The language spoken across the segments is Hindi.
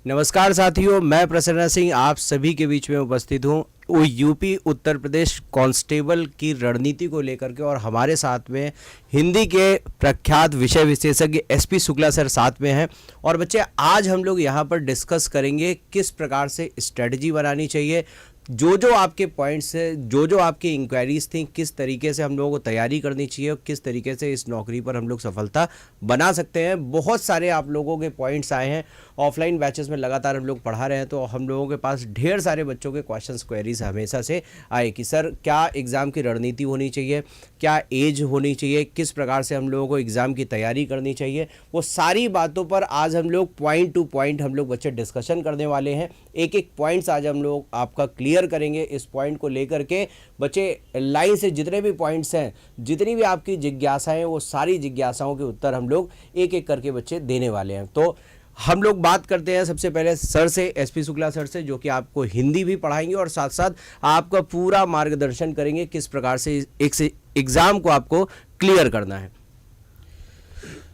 नमस्कार साथियों, मैं प्रसन्न सिंह आप सभी के बीच में उपस्थित हूँ वो यूपी उत्तर प्रदेश कांस्टेबल की रणनीति को लेकर के। और हमारे साथ में हिंदी के प्रख्यात विषय विशेषज्ञ एसपी शुक्ला सर साथ में हैं। और बच्चे, आज हम लोग यहाँ पर डिस्कस करेंगे किस प्रकार से स्ट्रेटजी बनानी चाहिए, जो आपके पॉइंट्स है, जो आपकी इंक्वायरीज थी, किस तरीके से हम लोगों को तैयारी करनी चाहिए और किस तरीके से इस नौकरी पर हम लोग सफलता बना सकते हैं। बहुत सारे आप लोगों के पॉइंट्स आए हैं। ऑफलाइन बैचेस में लगातार हम लोग पढ़ा रहे हैं, तो हम लोगों के पास ढेर सारे बच्चों के क्वेश्चंस क्वेरीज हमेशा से आए कि सर क्या एग्ज़ाम की रणनीति होनी चाहिए, क्या एज होनी चाहिए, किस प्रकार से हम लोगों को एग्ज़ाम की तैयारी करनी चाहिए। वो सारी बातों पर आज हम लोग पॉइंट टू पॉइंट हम लोग बच्चे डिस्कशन करने वाले हैं। एक एक पॉइंट्स आज हम लोग आपका क्लियर करेंगे। इस पॉइंट को लेकर के बच्चे लाइन से जितने भी पॉइंट्स हैं, जितनी भी आपकी जिज्ञासाएं, वो सारी जिज्ञासाओं के उत्तर हम लोग एक एक करके बच्चे देने वाले हैं। तो हम लोग बात करते हैं सबसे पहले सर से, एसपी शुक्ला सर से, जो कि आपको हिंदी भी पढ़ाएंगे और साथ साथ आपका पूरा मार्गदर्शन करेंगे किस प्रकार से एक एग्ज़ाम को आपको क्लियर करना है।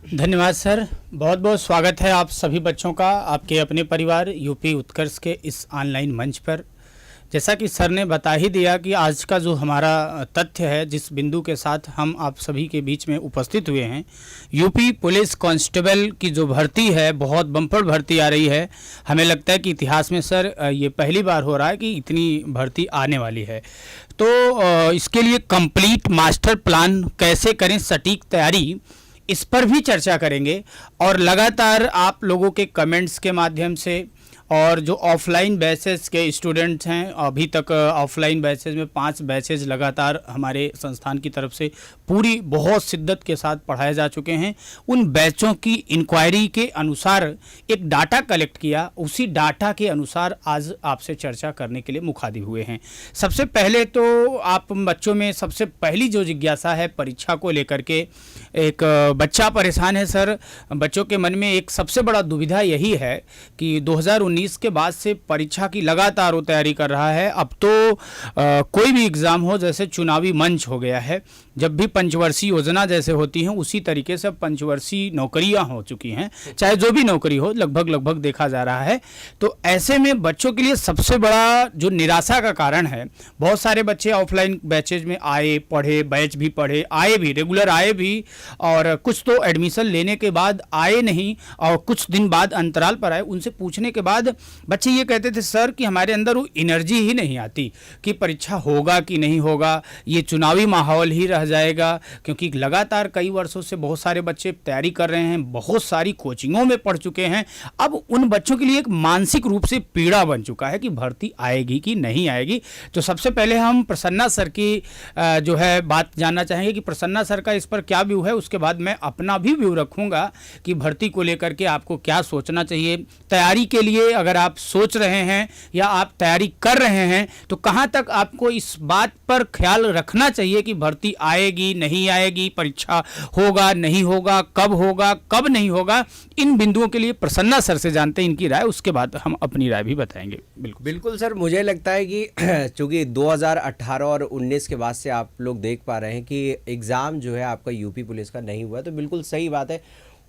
धन्यवाद सर, बहुत बहुत स्वागत है आप सभी बच्चों का आपके अपने परिवार यूपी उत्कर्ष के इस ऑनलाइन मंच पर। जैसा कि सर ने बता ही दिया कि आज का जो हमारा तथ्य है, जिस बिंदु के साथ हम आप सभी के बीच में उपस्थित हुए हैं, यूपी पुलिस कांस्टेबल की जो भर्ती है, बहुत बम्पर भर्ती आ रही है। हमें लगता है कि इतिहास में सर ये पहली बार हो रहा है कि इतनी भर्ती आने वाली है। तो इसके लिए कंप्लीट मास्टर प्लान कैसे करें, सटीक तैयारी, इस पर भी चर्चा करेंगे। और लगातार आप लोगों के कमेंट्स के माध्यम से और जो ऑफलाइन बैचेस के स्टूडेंट्स हैं, अभी तक ऑफलाइन बैचेस में 5 बैचेज लगातार हमारे संस्थान की तरफ से पूरी बहुत शिद्दत के साथ पढ़ाए जा चुके हैं। उन बैचों की इंक्वायरी के अनुसार एक डाटा कलेक्ट किया, उसी डाटा के अनुसार आज आपसे चर्चा करने के लिए मुखातिब हुए हैं। सबसे पहले तो आप बच्चों में सबसे पहली जो जिज्ञासा है परीक्षा को लेकर के, एक बच्चा परेशान है सर। बच्चों के मन में एक सबसे बड़ा दुविधा यही है कि 2019 के बाद से परीक्षा की लगातार वो तैयारी कर रहा है। अब तो कोई भी एग्ज़ाम हो, जैसे चुनावी मंच हो गया है, जब भी पंचवर्षीय योजना जैसे होती हैं उसी तरीके से पंचवर्षीय नौकरियां हो चुकी हैं, चाहे जो भी नौकरी हो, लगभग देखा जा रहा है। तो ऐसे में बच्चों के लिए सबसे बड़ा जो निराशा का कारण है, बहुत सारे बच्चे ऑफलाइन बैचेज में आए, पढ़े, बैच भी पढ़े, आए भी, रेगुलर आए भी, और कुछ तो एडमिशन लेने के बाद आए नहीं और कुछ दिन बाद अंतराल पर आए। उनसे पूछने के बाद बच्चे ये कहते थे सर कि हमारे अंदर वो एनर्जी ही नहीं आती कि परीक्षा होगा कि नहीं होगा, ये चुनावी माहौल ही रह जाएगा। क्योंकि लगातार कई वर्षों से बहुत सारे बच्चे तैयारी कर रहे हैं, बहुत सारी कोचिंगों में पढ़ चुके हैं। अब उन बच्चों के लिए एक मानसिक रूप से पीड़ा बन चुका है कि भर्ती आएगी कि नहीं आएगी। तो सबसे पहले हम प्रसन्ना सर की जो है बात जानना चाहेंगे कि प्रसन्ना सर का इस पर क्या व्यू है। उसके बाद मैं अपना भी व्यू रखूंगा कि भर्ती को लेकर के आपको क्या सोचना चाहिए। तैयारी के लिए अगर आप सोच रहे हैं या आप तैयारी कर रहे हैं तो कहां तक आपको इस बात पर ख्याल रखना चाहिए कि भर्ती आएगी नहीं आएगी, परीक्षा होगा नहीं होगा, कब नहीं होगा। इन बिंदुओं के लिए प्रसन्ना सर से जानते हैं इनकी राय, उसके बाद हम अपनी राय भी बताएंगे। बिल्कुल सर, मुझे लगता है कि चूंकि 2018 और 19 के बाद से आप लोग देख पा रहे हैं कि एग्ज़ाम जो है आपका यूपी पुलिस का नहीं हुआ, तो बिल्कुल सही बात है।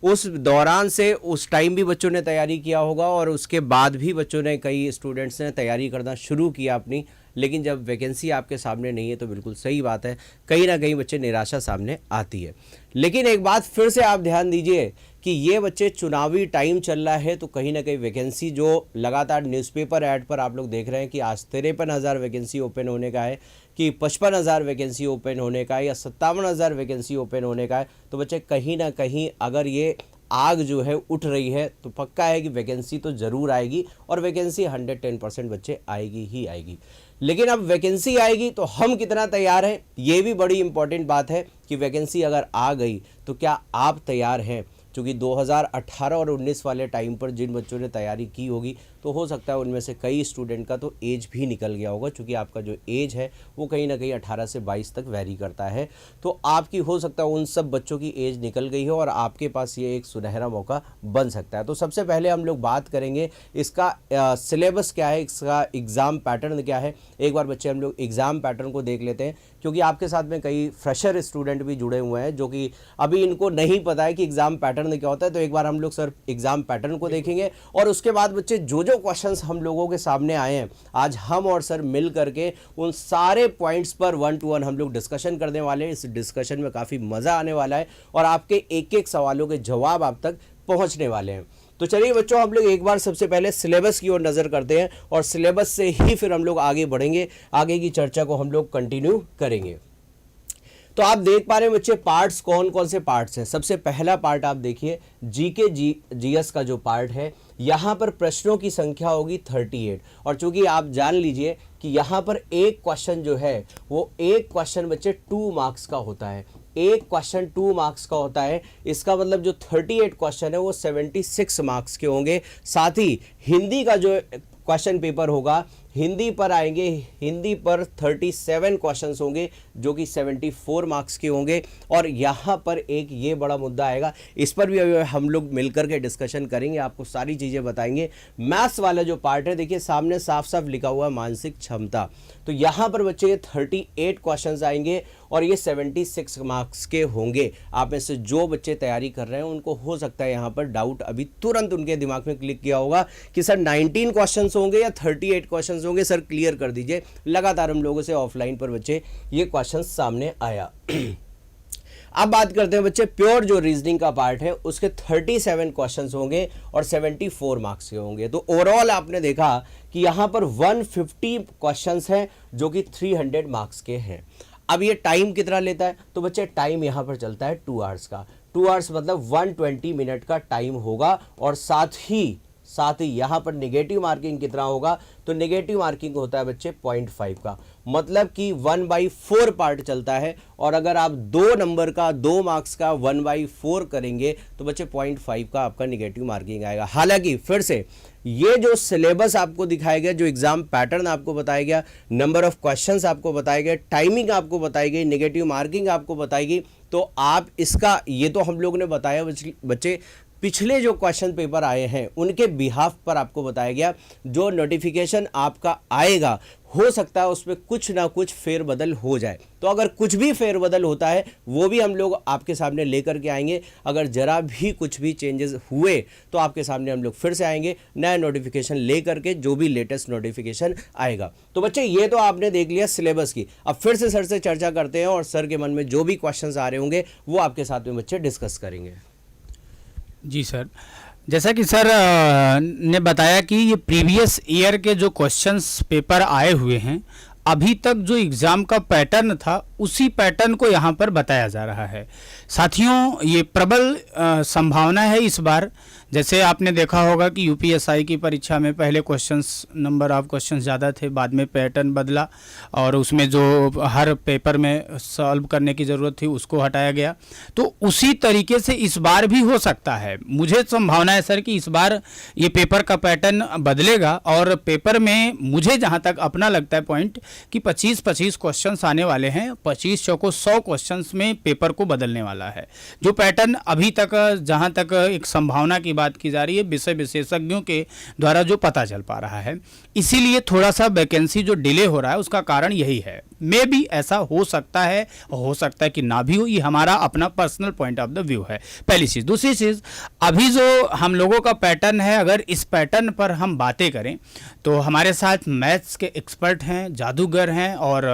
उस दौरान से उस टाइम भी बच्चों ने तैयारी किया होगा और उसके बाद भी बच्चों ने, कई स्टूडेंट्स ने तैयारी करना शुरू किया अपनी, लेकिन जब वैकेंसी आपके सामने नहीं है तो बिल्कुल सही बात है, कहीं ना कहीं बच्चे निराशा सामने आती है। लेकिन एक बात फिर से आप ध्यान दीजिए कि ये बच्चे चुनावी टाइम चल रहा है, तो कहीं ना कहीं वैकेंसी जो लगातार न्यूज़पेपर ऐड पर आप लोग देख रहे हैं कि आज 53,000 वैकेंसी ओपन होने का है, कि 55,000 वैकेंसी ओपन होने का है, या 57,000 वैकेंसी ओपन होने का है। तो बच्चे कहीं ना कहीं अगर ये आग जो है उठ रही है तो पक्का है कि वैकेंसी तो ज़रूर आएगी, और वैकेंसी 110% बच्चे आएगी ही आएगी। लेकिन अब वैकेंसी आएगी तो हम कितना तैयार हैं, ये भी बड़ी इंपॉर्टेंट बात है कि वैकेंसी अगर आ गई तो क्या आप तैयार हैं। क्योंकि 2018 और 19 वाले टाइम पर जिन बच्चों ने तैयारी की होगी तो हो सकता है उनमें से कई स्टूडेंट का तो एज भी निकल गया होगा, क्योंकि आपका जो एज है वो कहीं ना कहीं 18 से 22 तक वैरी करता है। तो आपकी हो सकता है उन सब बच्चों की एज निकल गई हो और आपके पास ये एक सुनहरा मौका बन सकता है। तो सबसे पहले हम लोग बात करेंगे इसका सिलेबस क्या है, इसका एग्ज़ाम पैटर्न क्या है। एक बार बच्चे हम लोग एग्ज़ाम पैटर्न को देख लेते हैं क्योंकि आपके साथ में कई फ्रेशर स्टूडेंट भी जुड़े हुए हैं जो कि अभी इनको नहीं पता है कि एग्जाम पैटर्न क्या होता है। तो एक बार हम लोग सर एग्जाम पैटर्न को देखेंगे और उसके बाद बच्चे जो जो क्वेश्चंस हम लोगों के सामने आए हैं, आज हम और सर मिल करके उन सारे पॉइंट्स पर 1 to 1 हम लोग डिस्कशन करने वाले हैं। इस डिस्कशन में काफ़ी मज़ा आने वाला है और आपके एक एक सवालों के जवाब आप तक पहुंचने वाले हैं। तो चलिए बच्चों, हम लोग एक बार सबसे पहले सिलेबस की ओर नज़र करते हैं और सिलेबस से ही फिर हम लोग आगे बढ़ेंगे, आगे की चर्चा को हम लोग कंटिन्यू करेंगे। तो आप देख पा रहे हैं बच्चे पार्ट्स, कौन कौन से पार्ट्स हैं। सबसे पहला पार्ट आप देखिए जीके जीएस का जो पार्ट है, यहाँ पर प्रश्नों की संख्या होगी 38। और चूंकि आप जान लीजिए कि यहाँ पर एक क्वेश्चन जो है वो एक क्वेश्चन बच्चे 2 मार्क्स का होता है, एक क्वेश्चन 2 मार्क्स का होता है। इसका मतलब जो 38 क्वेश्चन है वो 76 मार्क्स के होंगे। साथ ही हिंदी का जो क्वेश्चन पेपर होगा, हिंदी पर आएंगे, हिंदी पर 37 क्वेश्चंस होंगे जो कि 74 मार्क्स के होंगे। और यहाँ पर एक ये बड़ा मुद्दा आएगा, इस पर भी अभी हम लोग मिलकर के डिस्कशन करेंगे, आपको सारी चीज़ें बताएंगे। मैथ्स वाला जो पार्ट है, देखिए सामने साफ साफ लिखा हुआ है मानसिक क्षमता। तो यहाँ पर बच्चे ये 38 क्वेश्चंस आएंगे और ये 76 मार्क्स के होंगे। आप में से जो बच्चे तैयारी कर रहे हैं उनको हो सकता है यहाँ पर डाउट अभी तुरंत उनके दिमाग में क्लिक किया होगा कि सर 19 क्वेश्चंस होंगे या 38 क्वेश्चंस होंगे, सर क्लियर कर दीजिए। लगातार हम लोगों से ऑफलाइन पर बच्चे ये क्वेश्चंस सामने आया। अब बात करते हैं बच्चे प्योर जो रीजनिंग का पार्ट है, उसके 37 क्वेश्चंस होंगे और 74 मार्क्स के होंगे। तो ओवरऑल आपने देखा कि यहाँ पर 150 क्वेश्चंस हैं जो कि 300 मार्क्स के हैं। अब ये टाइम कितना लेता है, तो बच्चे टाइम यहाँ पर चलता है 2 आवर्स का। 2 आवर्स मतलब 120 मिनट का टाइम होगा। और साथ ही यहाँ पर नेगेटिव मार्किंग कितना होगा, तो नेगेटिव मार्किंग होता है बच्चे 0.5 का, मतलब कि 1/4 पार्ट चलता है। और अगर आप 2 नंबर का 2 मार्क्स का 1/4 करेंगे तो बच्चे 0.5 का आपका नेगेटिव मार्किंग आएगा। हालांकि फिर से ये जो सिलेबस आपको दिखाया गया, जो एग्जाम पैटर्न आपको बताया गया, नंबर ऑफ क्वेश्चंस आपको बताए गए, टाइमिंग आपको बताई गई, नेगेटिव मार्किंग आपको बताई गई, तो आप इसका, ये तो हम लोगों ने बताया बच्चे, पिछले जो क्वेश्चन पेपर आए हैं उनके बिहाफ पर आपको बताया गया। जो नोटिफिकेशन आपका आएगा हो सकता है उसमें कुछ ना कुछ फेरबदल हो जाए, तो अगर कुछ भी फेरबदल होता है वो भी हम लोग आपके सामने लेकर के आएंगे। अगर जरा भी कुछ भी चेंजेस हुए तो आपके सामने हम लोग फिर से आएंगे नया नोटिफिकेशन लेकर के, जो भी लेटेस्ट नोटिफिकेशन आएगा। तो बच्चे ये तो आपने देख लिया सिलेबस की। अब फिर से सर से चर्चा करते हैं और सर के मन में जो भी क्वेश्चन आ रहे होंगे वो आपके साथ में बच्चे डिस्कस करेंगे। जी सर, जैसा कि सर ने बताया कि ये प्रीवियस ईयर के जो क्वेश्चंस पेपर आए हुए हैं, अभी तक जो एग्ज़ाम का पैटर्न था उसी पैटर्न को यहाँ पर बताया जा रहा है। साथियों, ये प्रबल संभावना है इस बार, जैसे आपने देखा होगा कि यूपीएसआई की परीक्षा में पहले क्वेश्चंस, नंबर ऑफ क्वेश्चंस ज़्यादा थे, बाद में पैटर्न बदला और उसमें जो हर पेपर में सॉल्व करने की ज़रूरत थी उसको हटाया गया। तो उसी तरीके से इस बार भी हो सकता है। मुझे संभावना है सर कि इस बार ये पेपर का पैटर्न बदलेगा और पेपर में मुझे जहाँ तक अपना लगता है पॉइंट कि 25-25 क्वेश्चंस आने वाले हैं। 25 चौको 100 क्वेश्चंस में पेपर को बदलने वाला है। जो पैटर्न अभी तक, जहाँ तक एक संभावना की बात की जा रही है, विषय विशेषज्ञों के द्वारा जो पता चल पा रहा है, इसीलिए थोड़ा सा वैकेंसी जो डिले हो रहा है उसका कारण यही है। मे भी ऐसा हो सकता है, हो सकता है कि ना भी हो, ये हमारा अपना personal point of the view है, पहली चीज़। दूसरी चीज़, अभी जो हम लोगों का पैटर्न है, अगर इस पैटर्न पर हम बातें करें तो हमारे साथ मैथ्स के एक्सपर्ट हैं, जादूगर हैं और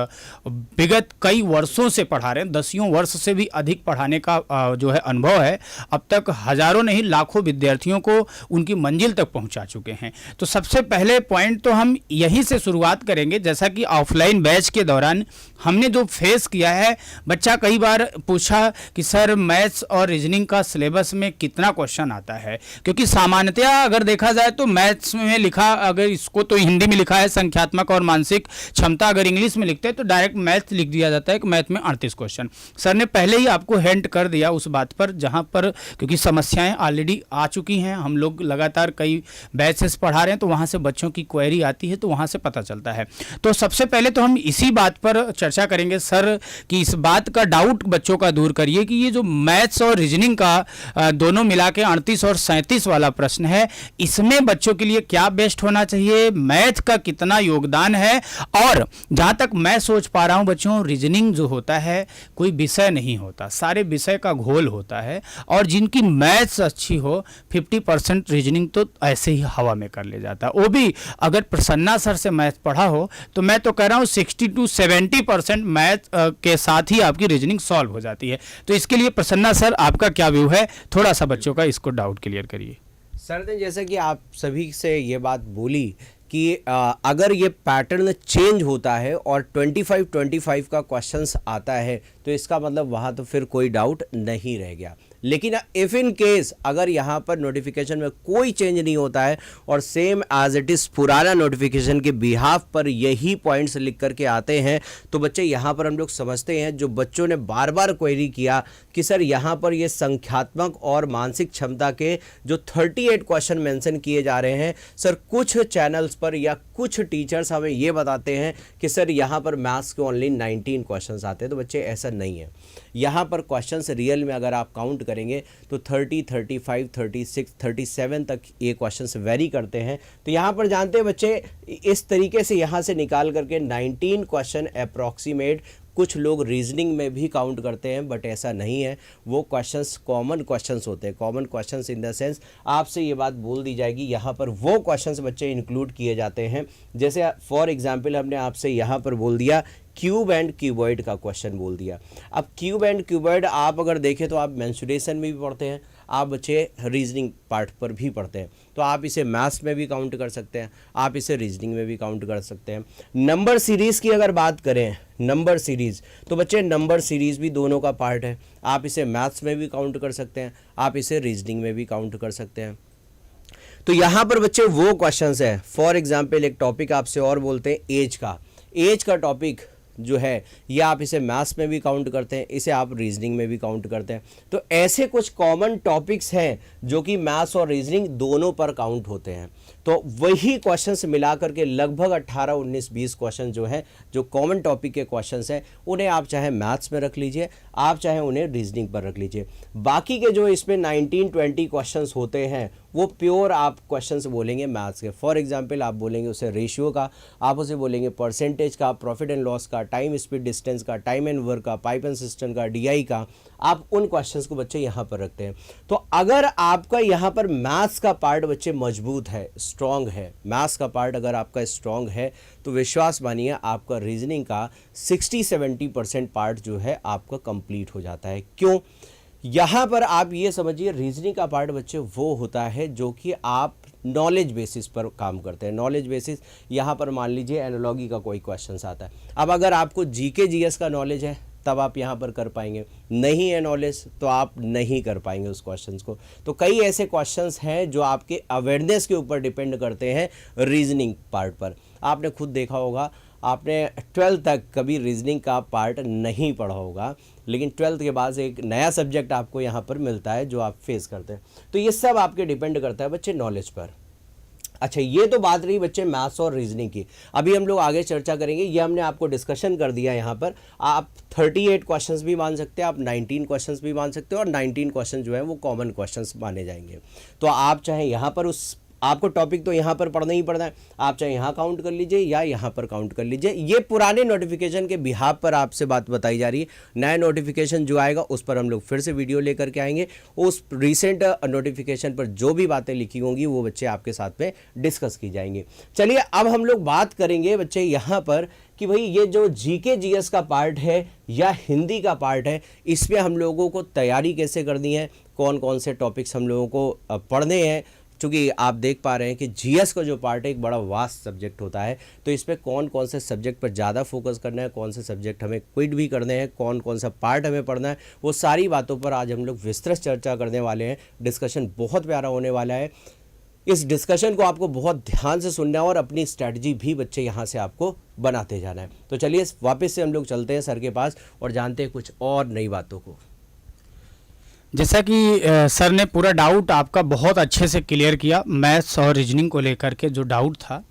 विगत कई वर्षों से पढ़ा रहे हैं, 10 वर्ष से भी अधिक पढ़ाने का जो है अनुभव है। अब तक हजारों नहीं लाखों विद्यार्थियों को उनकी मंजिल तक पहुंचा चुके हैं। तो सबसे पहले पॉइंट तो हम यहीं से शुरुआत करेंगे। जैसा कि ऑफलाइन बैच के दौरान हमने जो फेस किया है, बच्चा कई बार पूछा कि सर मैथ्स और रीजनिंग का सिलेबस में कितना क्वेश्चन आता है, क्योंकि सामान्यतया अगर देखा जाए तो मैथ्स में लिखा, अगर इसको तो हिंदी में लिखा है संख्यात्मक और मानसिक क्षमता, अगर इंग्लिश में लिखते हैं तो डायरेक्ट मैथ लिख दिया जाता है कि मैथ में 38 क्वेश्चन। सर ने पहले ही आपको हिंट कर दिया उस बात पर, जहां पर क्योंकि समस्याएं ऑलरेडी आ चुकी हैं, हम लोग लगातार कई बैचेस पढ़ा रहे हैं तो वहां से बच्चों की क्वेरी आती है तो वहां से पता चलता है। तो सबसे पहले तो हम इसी बात पर चर्चा करेंगे सर कि इस बात का डाउट बच्चों का दूर करिए कि ये जो मैथ्स और रीजनिंग का दोनों मिला के 38 और 37 वाला प्रश्न है, इसमें बच्चों के लिए क्या बेस्ट होना चाहिए, मैथ का कितना योगदान है, और जहां तक मैं सोच पा रहा हूं बच्चों रीजनिंग रीजनिंग जो होता है कोई विषय नहीं होता, सारे विषय का घोल होता है। और जिनकी मैथ्स अच्छी हो 50% रीजनिंग तो ऐसे ही हवा में कर ले जाता है। वो भी अगर प्रसन्ना सर से मैथ पढ़ा हो तो मैं तो कह रहा हूँ 60 to 70% मैथ के साथ ही आपकी रीजनिंग सॉल्व हो जाती है। तो इसके लिए प्रसन्ना सर आपका क्या व्यू है, थोड़ा सा बच्चों का इसको डाउट क्लियर करिए। सर ने जैसा कि आप सभी से ये बात बोली कि अगर ये पैटर्न चेंज होता है और 25-25 का क्वेश्चंस आता है तो इसका मतलब वहाँ तो फिर कोई डाउट नहीं रह गया। लेकिन इफ़ इन केस अगर यहाँ पर नोटिफिकेशन में कोई चेंज नहीं होता है और सेम एज इट इज़ पुराना नोटिफिकेशन के बिहाफ पर यही पॉइंट्स लिख करके आते हैं तो बच्चे यहाँ पर हम लोग समझते हैं, जो बच्चों ने बार बार क्वेरी किया कि सर यहाँ पर ये संख्यात्मक और मानसिक क्षमता के जो 38 क्वेश्चन मेंशन किए जा रहे हैं, सर कुछ चैनल्स पर या कुछ टीचर्स हमें ये बताते हैं कि सर यहाँ पर मैथ्स के ओनली 19 क्वेश्चंस आते हैं। तो बच्चे ऐसा नहीं है, यहाँ पर क्वेश्चंस रियल में अगर आप काउंट करेंगे तो 30, 35, 36, 37 तक ये क्वेश्चंस वेरी करते हैं। तो यहाँ पर जानते हैं बच्चे, इस तरीके से यहाँ से निकाल करके 19 क्वेश्चन अप्रॉक्सीमेट कुछ लोग रीजनिंग में भी काउंट करते हैं, बट ऐसा नहीं है। वो क्वेश्चंस कॉमन क्वेश्चंस होते हैं। Common questions in the sense आपसे ये बात बोल दी जाएगी, यहाँ पर वो क्वेश्चंस बच्चे इंक्लूड किए जाते हैं। जैसे फॉर एग्जांपल हमने आपसे यहाँ पर बोल दिया क्यूब एंड क्यूबॉइड का क्वेश्चन बोल दिया। अब क्यूब एंड क्यूबॉइड आप अगर देखें तो आप मेंसुरेशन में भी पढ़ते हैं, आप बच्चे रीजनिंग पार्ट पर भी पढ़ते हैं, तो आप इसे मैथ्स में भी काउंट कर सकते हैं, आप इसे रीजनिंग में भी काउंट कर सकते हैं। नंबर सीरीज़ की अगर बात करें, नंबर सीरीज़, तो बच्चे नंबर सीरीज़ भी दोनों का पार्ट है। आप इसे मैथ्स में भी काउंट कर सकते हैं, आप इसे रीजनिंग में भी काउंट कर सकते हैं। तो यहाँ पर बच्चे वो क्वेश्चंस है, फॉर एग्जाम्पल एक टॉपिक आपसे और बोलते हैं एज का टॉपिक जो है, या आप इसे मैथ्स में भी काउंट करते हैं, इसे आप रीजनिंग में भी काउंट करते हैं। तो ऐसे कुछ कॉमन टॉपिक्स हैं जो कि मैथ्स और रीजनिंग दोनों पर काउंट होते हैं। तो वही क्वेश्चंस मिला करके लगभग 18, 19, 20 क्वेश्चन जो हैं, जो कॉमन टॉपिक के क्वेश्चंस हैं, उन्हें आप चाहे मैथ्स में रख लीजिए, आप चाहे उन्हें रीजनिंग पर रख लीजिए। बाकी के जो इसमें 19-20 क्वेश्चंस होते हैं वो प्योर आप क्वेश्चंस बोलेंगे मैथ्स के। फॉर एग्जांपल आप बोलेंगे उसे रेशियो का, आप उसे बोलेंगे परसेंटेज का, प्रॉफिट एंड लॉस का, टाइम स्पीड डिस्टेंस का, टाइम एंड वर्क का, पाइप एंड सिस्टम का, डीआई का, आप उन क्वेश्चंस को बच्चे यहाँ पर रखते हैं। तो अगर आपका यहाँ पर मैथ्स का पार्ट बच्चे मजबूत है, स्ट्रॉन्ग है, मैथ्स का पार्ट अगर आपका स्ट्रॉन्ग है तो विश्वास मानिए आपका रीजनिंग का 60-70% पार्ट जो है आपका कंप्लीट हो जाता है। क्यों? यहाँ पर आप ये समझिए, रीजनिंग का पार्ट बच्चे वो होता है जो कि आप नॉलेज बेसिस पर काम करते हैं। नॉलेज बेसिस यहाँ पर मान लीजिए एनालॉजी का कोई क्वेश्चन आता है। अब अगर आपको जीके जीएस का नॉलेज है तब आप यहाँ पर कर पाएंगे, नहीं है नॉलेज तो आप नहीं कर पाएंगे उस क्वेश्चंस को। तो कई ऐसे क्वेश्चंस हैं जो आपके अवेयरनेस के ऊपर डिपेंड करते हैं रीजनिंग पार्ट पर। आपने खुद देखा होगा, आपने 12th तक कभी रीजनिंग का पार्ट नहीं पढ़ा होगा, लेकिन 12th के बाद एक नया सब्जेक्ट आपको यहाँ पर मिलता है जो आप फेस करते हैं। तो ये सब आपके डिपेंड करता है बच्चे नॉलेज पर। अच्छा, ये तो बात रही बच्चे मैथ्स और रीजनिंग की। अभी हम लोग आगे चर्चा करेंगे, ये हमने आपको डिस्कशन कर दिया यहाँ पर। आप 38 क्वेश्चंस भी मान सकते हैं, आप 19 क्वेश्चंस भी मान सकते हो, और 19 क्वेश्चन जो है वो कॉमन क्वेश्चंस माने जाएंगे। तो आप चाहे यहाँ पर आपको टॉपिक तो यहाँ पर पढ़ना ही पड़ना है, आप चाहे यहाँ काउंट कर लीजिए या यहाँ पर काउंट कर लीजिए। ये पुराने नोटिफिकेशन के बिहाफ पर आपसे बात बताई जा रही है। नया नोटिफिकेशन जो आएगा उस पर हम लोग फिर से वीडियो लेकर के आएंगे। उस रिसेंट नोटिफिकेशन पर जो भी बातें लिखी होंगी वो बच्चे आपके साथ में डिस्कस की जाएंगी। चलिए अब हम लोग बात करेंगे बच्चे यहाँ पर कि भाई ये जो जीके जीएस का पार्ट है या हिंदी का पार्ट है, इसमें हम लोगों को तैयारी कैसे करनी है, कौन कौन से टॉपिक्स हम लोगों को पढ़ने हैं। चूँकि आप देख पा रहे हैं कि जीएस का जो पार्ट है एक बड़ा वास्ट सब्जेक्ट होता है, तो इसमें कौन कौन से सब्जेक्ट पर ज़्यादा फोकस करना है, कौन से सब्जेक्ट हमें क्विट भी करने हैं, कौन कौन सा पार्ट हमें पढ़ना है, वो सारी बातों पर आज हम लोग विस्तृत चर्चा करने वाले हैं। डिस्कशन बहुत प्यारा होने वाला है। इस डिस्कशन को आपको बहुत ध्यान से सुनना है और अपनी स्ट्रैटेजी भी बच्चे यहाँ से आपको बनाते जाना है। तो चलिए वापस से हम लोग चलते हैं सर के पास और जानते हैं कुछ और नई बातों को। जैसा कि सर ने पूरा डाउट आपका बहुत अच्छे से क्लियर किया, मैथ्स और रीजनिंग को लेकर के जो डाउट था।